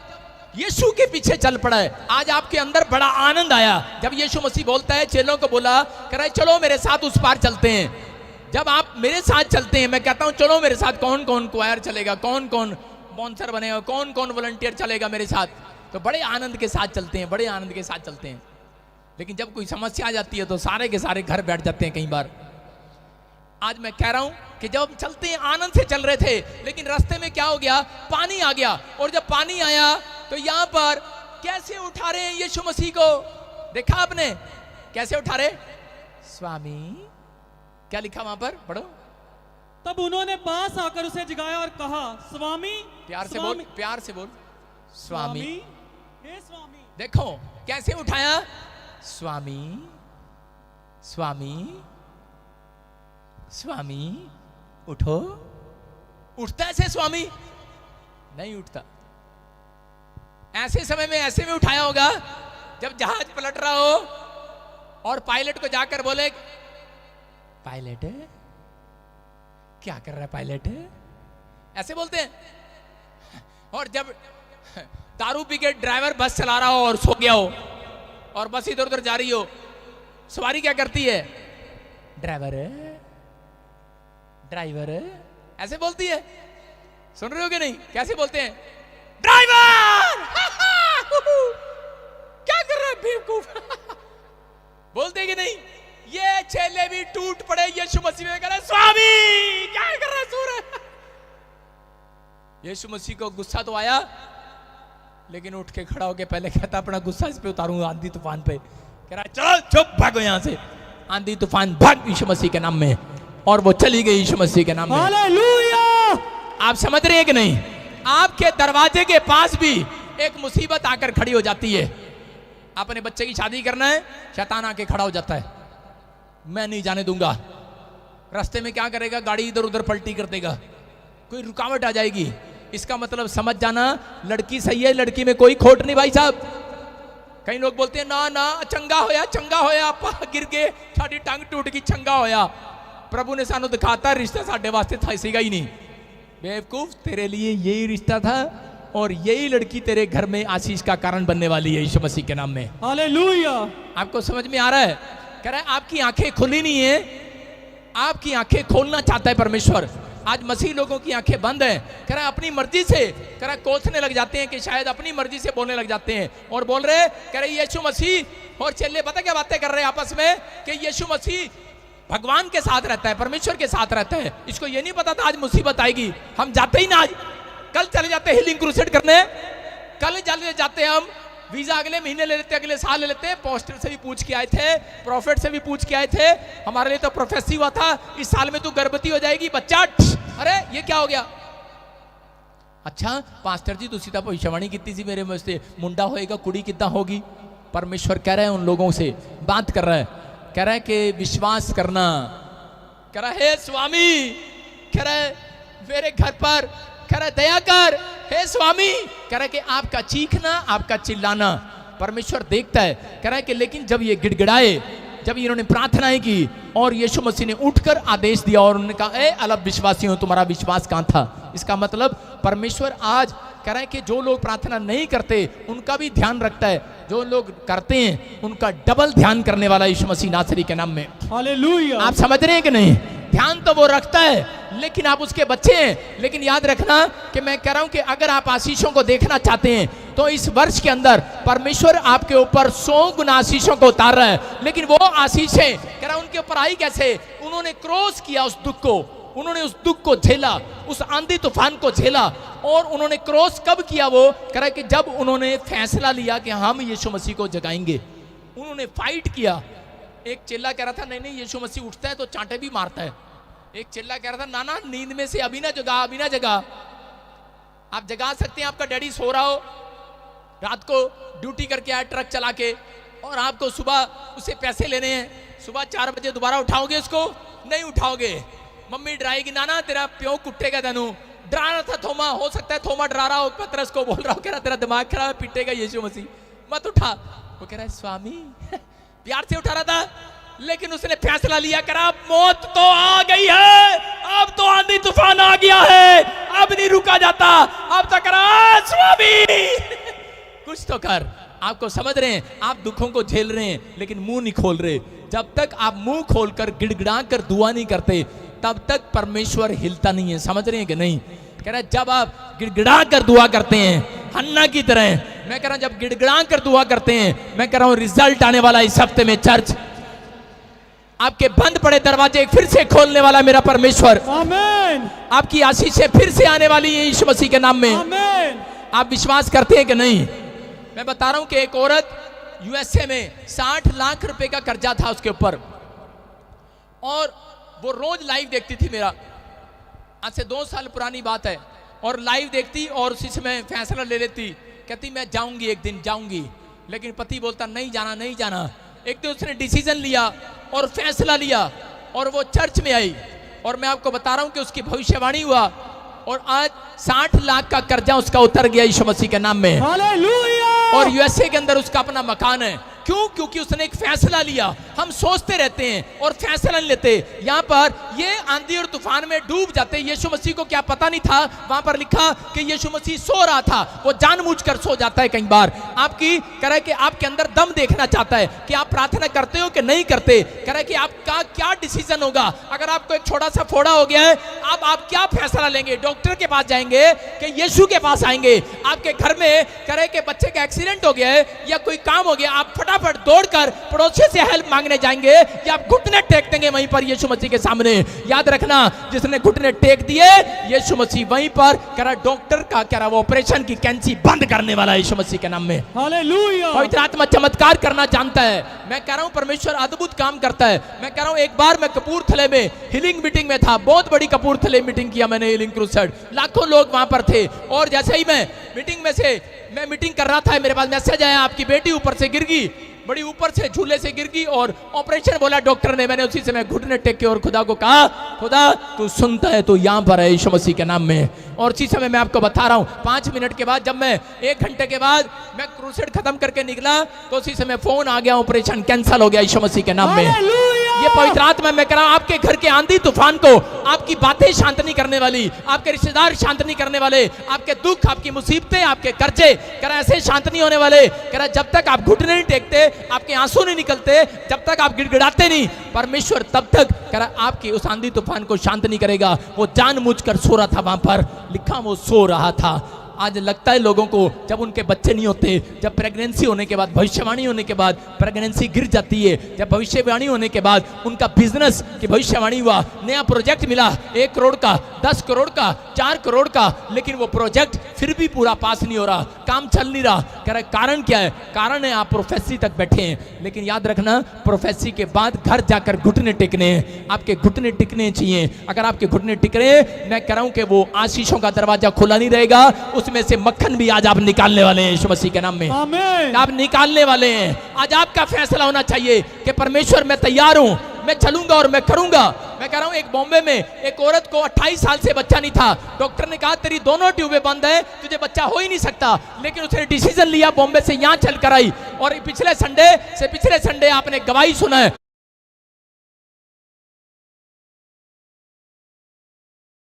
यीशु के पीछे चल पड़ा है, आज आपके अंदर बड़ा आनंद आया जब यीशु मसीह बोलता है, चेलों को बोला, कह रहा है चलो मेरे साथ उस पार चलते हैं। जब आप मेरे साथ चलते हैं, मैं कहता हूं चलो मेरे साथ, कौन कौन क्वायर चलेगा, कौन कौन स्पॉन्सर बनेगा, कौन कौन वॉलंटियर चलेगा मेरे साथ, तो बड़े आनंद के साथ चलते हैं, बड़े आनंद के साथ चलते हैं। लेकिन जब कोई समस्या आ जाती है तो सारे के सारे घर बैठ जाते हैं कई बार। आज मैं कह रहा हूं कि जब हम चलते हैं आनंद से चल रहे थे, लेकिन रास्ते में क्या हो गया, पानी आ गया। और जब पानी आया तो यहां पर कैसे उठा रहे हैं यीशु मसीह को, देखा आपने कैसे उठा रहे, स्वामी, क्या लिखा वहां पर, पढ़ो।
तब उन्होंने पास आकर उसे जगाया और कहा, स्वामी।
प्यार से बोल, प्यार से बोल, स्वामी।
हे स्वामी।
देखो कैसे उठाया, स्वामी स्वामी स्वामी, उठो। उठता ऐसे स्वामी? नहीं उठता। ऐसे समय में ऐसे में उठाया होगा जब जहाज पलट रहा हो और पायलट को जाकर बोले, पायलट क्या कर रहा है पायलट, ऐसे बोलते हैं। और जब दारू पी के ड्राइवर बस चला रहा हो और सो गया हो और बस इधर उधर जा रही हो, सवारी क्या करती है, ड्राइवर ड्राइवर ऐसे बोलती है। सुन रहे हो कि नहीं, कैसे बोलते हैं, ड्राइवर क्या कर रहा है बेवकूफ बोलते कि नहीं। ये चेले भी टूट पड़े यीशु मसीह में, करे स्वामी क्या कर रहा है सूर। यीशु मसीह को गुस्सा तो आया, लेकिन उठ के खड़ा होके पहले कहता अपना गुस्सा इस पे उतारूं, आंधी तूफान पे। कह रहा चलो चुप, भागो यहां से, आंधी तूफान भाग यीशु मसीह के नाम में। और वो चली गई यीशु मसीह के नाम में।
हालेलुया।
आप समझ रहे हैं कि नहीं, आपके दरवाजे के पास भी एक मुसीबत आकर खड़ी हो जाती है। अपने बच्चे की शादी करना है, शैतान आके खड़ा हो जाता है, मैं नहीं जाने दूंगा। रास्ते में क्या करेगा, गाड़ी इधर उधर पलटी कर देगा, कोई रुकावट आ जाएगी। इसका मतलब समझ जाना, लड़की सही है, लड़की में कोई खोट नहीं भाई साहब। कई लोग बोलते हैं ना ना चंगा होया आपा गिर गए, साड़ी टंग टूट गई, चंगा होया। प्रभु ने सानू दिखाता रिश्ता साढ़े वास्ते था सीगा ही नहीं। बेवकूफ, तेरे लिए यही रिश्ता था और यही लड़की तेरे घर में आशीष का कारण बनने वाली है यीशु मसीह के नाम में।
हालेलुया।
आपको समझ में आ रहा है? कह रहा है आपकी आंखें खुली नहीं है, आपकी आंखें खोलना चाहता है परमेश्वर। आज मसीह लोगों की आंखें बंद है। कह रहा है अपनी मर्जी से, कह रहा है कोसने लग जाते हैं कि शायद अपनी मर्जी से बोलने लग जाते हैं और बोल रहे, कह रहे यीशु मसीह और चेले पता क्या बातें कर रहे हैं आपस में कि यीशु मसीह भगवान के साथ रहता है, परमेश्वर के साथ रहता है। इसको ये नहीं पता था आज मुसीबत आएगी। हम जाते ही ना, आज कल चले जाते हीलिंग क्रूसेड करने, कल चले जाते हम, वीजा अगले महीने ले लेते, अगले साल ले लेते। पोस्टर से भी पूछ के आए थे, प्रॉफिट से भी पूछ के आए थे, हमारे लिए तो प्रोफेसी हुआ था इस साल में तू गर्भवती हो जाएगी बच्चा। अरे ये क्या हो गया? अच्छा पास्टर जी तुसी तो भविष्यवाणी की थी मेरे मुंह से, मुंडा होएगा कुड़ी कितना होगी। परमेश्वर कह रहे हैं उन लोगों से, बात कर रहा है, कह रहा है कि विश्वास करना। कह रहा है स्वामी, कह रहा है मेरे घर पर, कह रहा है दया कर हे स्वामी। कह रहा है कि आपका चीखना, आपका चिल्लाना परमेश्वर देखता है। कह रहा है कि लेकिन जब ये गिड़गिड़ाए, जब इन्होंने प्रार्थनाएं की और यीशु मसीह ने उठकर आदेश दिया और उन्होंने कहा ए अलग विश्वासियों तुम्हारा विश्वास कहां था। इसका मतलब परमेश्वर आज कह रहा है कि जो लोग प्रार्थना नहीं करते उनका भी ध्यान रखता है, जो लोग करते हैं उनका डबल ध्यान करने वाला यीशु मसीह नासरी के नाम में।
हालेलुया।
आप समझ रहे हैं कि नहीं? ध्यान तो वो रखता है, लेकिन आप उसके बच्चे हैं। लेकिन याद रखना कि मैं कह रहा हूं कि अगर आप आशीषों को देखना चाहते हैं तो इस वर्ष के अंदर परमेश्वर आपके ऊपर 100 गुना आशीषों को उतार रहा है। लेकिन वो आशीषें कह रहा उनके ऊपर आई कैसे? उन्होंने क्रॉस किया उस दुख को, उन्होंने उस दुख को झेला, उस आंधी तूफान को झेला। और उन्होंने क्रॉस कब किया? वो कह रहा है कि जब उन्होंने फैसला लिया कि हम यीशु मसीह को जगाएंगे। उन्होंने फाइट किया। एक चिल्ला कह रहा था नहीं नहीं यीशु मसीह उठता है तो चांटे भी मारता है। एक चिल्ला कह रहा था ना ना नींद में से अभी ना जगा, अभी ना जगा। आप जगा सकते हैं, आपका डैडी सो रहा हो, रात को ड्यूटी करके आया ट्रक चला के, और आपको सुबह उसे पैसे लेने हैं, सुबह 4 बजे दोबारा उठाओगे उसको? नहीं उठाओगे। मम्मी डराएगी नाना तेरा प्यो कुटेगा तेनू। डरा रहा था थोमा, हो सकता है थोमा डरा रहा हो, पतरस को बोल रहा हो कह रहा तेरा दिमाग खराब है, पीटेगा यीशु मसीह, मत उठा। वो कह रहा है स्वामी प्यार से उठा रहा था, लेकिन उसने फैसला लिया, करा मौत तो आ गई है, अब तो आंधी तूफान आ गया है, अब नहीं रुका जाता, अब तो करा स्वामी कुछ तो कर। आपको समझ रहे हैं? आप दुखों को झेल रहे हैं लेकिन मुंह नहीं खोल रहे। जब तक आप मुंह खोलकर गिड़गिड़ा कर दुआ नहीं करते तब तक परमेश्वर हिलता नहीं है। समझ रहे हैं कि नहीं? कह रहा है जब आप गिड़गिड़ा कर दुआ करते हैं हन्ना की तरह, मैं कह रहा हूं जब गिड़गिड़ा कर दुआ करते हैं, मैं कह रहा हूं रिजल्ट आने वाला इस हफ्ते में। चर्च आपके बंद पड़े दरवाजे फिर से खोलने वाला मेरा परमेश्वर।
आमीन।
आपकी आशीषें फिर से आने वाली है यीशु मसीह के नाम में।
आमीन।
आप विश्वास करते हैं कि नहीं? मैं बता रहा हूं कि एक औरत यूएसए में 60 लाख रुपए का कर्जा था उसके ऊपर, और वो रोज लाइव देखती थी मेरा, आज से 2 साल पुरानी बात है, और लाइव देखती और उसी समय फैसला ले लेती, कहती मैं जाऊंगी, एक दिन जाऊंगी, लेकिन पति बोलता नहीं जाना नहीं जाना। एक दिन उसने डिसीजन लिया और फैसला लिया और वो चर्च में आई, और मैं आपको बता रहा हूं कि उसकी भविष्यवाणी हुआ और आज 60 लाख का कर्जा उसका उतर गया यीशु मसीह के नाम में।
हालेलुया।
और यूएसए के अंदर उसका अपना मकान है। क्यों? क्योंकि उसने एक फैसला लिया। हम सोचते रहते हैं और फैसला नहीं लेते। यहाँ पर ये आंधी और तूफान में डूब जाते। यीशु मसीह को क्या पता नहीं था? वहां पर लिखा कि यीशु मसीह सो रहा था। वो जानबूझकर सो जाता है। कई बार आपकी कह रहा कि आपके अंदर दम देखना चाहता है कि आप प्रार्थना करते हो कि नहीं करते। कह रहा कि आपका क्या डिसीजन होगा। अगर आपको एक छोटा सा फोड़ा हो गया है, अब आप क्या फैसला लेंगे? डॉक्टर के पास जाएंगे कि यीशु के पास आएंगे? आपके घर में कह रहे कि बच्चे का एक्सीडेंट हो गया है या कोई काम हो गया, आप फटाफट दौड़कर पड़ोसी से हेल्प मांगने जाएंगे या आप घुटने टेक देंगे वहीं पर यीशु मसीह के सामने? याद रखना, जिसने घुटने टेक दिए यीशु मसीह वहीं पर कह रहा डॉक्टर का कह रहा वो ऑपरेशन की कैंची बंद करने वाला है यीशु मसीह के नाम में।
हालेलुया।
पवित्र आत्मा चमत्कार करना जानता है। मैं कह रहा हूं परमेश्वर अद्भुत काम करता है। मैं कह रहा हूं एक बार मैं कपूरथले में हीलिंग मीटिंग में था। बहुत बड़ी कपूरथले मीटिंग किया मैंने, हीलिंग क्रूसेड। लाखों लोग वहां पर थे और जैसे ही मैं मीटिंग में से मैं मीटिंग कर रहा था, मेरे पास मैसेज आया आपकी बेटी ऊपर से गिर गई, बड़ी ऊपर से झूले से गिर गई और ऑपरेशन बोला डॉक्टर ने। मैंने उसी समय घुटने टेक के और खुदा को कहा खुदा तू सुनता है, तू यहां पर है यीशु मसीह के नाम में। और उसी समय मैं आपको बता रहा हूं 5 मिनट के बाद, जब मैं 1 घंटे के बाद मैं क्रूसेड खत्म करके निकला तो उसी समय फोन आ गया, ऑपरेशन कैंसिल हो गया यीशु मसीह के नाम में। ये पवित्र आत्मा मैं कह रहा हूं आपके घर के आंधी तूफान को, आपकी बातें शांत नहीं करने वाली, आपके रिश्तेदार शांत नहीं करने वाले, आपके दुख, आपकी मुसीबतें, आपके कर्जे कह रहा ऐसे शांत नहीं होने वाले। कह रहा जब तक आप घुटने नहीं टेकते, आपके आंसू नहीं निकलते, जब तक आप गिड़गिड़ाते नहीं, परमेश्वर तब तक कह रहा आपकी उस आंधी तूफान को शांत नहीं करेगा। वो जानबूझकर सो रहा था, वहां पर लिखा वो सो रहा था। आज लगता है लोगों को जब उनके बच्चे नहीं होते, जब प्रेगनेंसी होने के बाद, भविष्यवाणी होने के बाद प्रेगनेंसी गिर जाती है, जब भविष्यवाणी होने के बाद उनका बिजनेस की भविष्यवाणी हुआ, नया प्रोजेक्ट मिला 1 करोड़ का, 10 करोड़ का, 4 करोड़ का, लेकिन वो प्रोजेक्ट फिर भी पूरा पास नहीं हो रहा, काम चल नहीं रहा। कह रहा कारण क्या है? कारण है आप प्रोफेसी तक बैठे हैं। लेकिन याद रखना प्रोफेसी के बाद घर जाकर घुटने टेकने हैं। आपके घुटने टिकने चाहिए। अगर आपके घुटने टिक रहे हैं, मैं कह रहा हूं कि वो आशीषों का दरवाजा खुला नहीं रहेगा, में से मक्खन भी आज आप निकालने वाले हैं यीशु मसीह के नाम में।
आमीन।
आप निकालने वाले हैं। आज आपका फैसला होना चाहिए कि परमेश्वर मैं तैयार हूं, मैं चलूंगा और मैं करूंगा। मैं कह रहा हूं एक बॉम्बे में एक औरत को 28 साल से बच्चा नहीं था। डॉक्टर ने कहा तेरी दोनों ट्यूबें बंद है, तुझे बच्चा हो ही नहीं सकता। लेकिन उसने डिसीजन लिया, बॉम्बे से यहां चलकर आई और पिछले संडे आपने गवाही सुना है।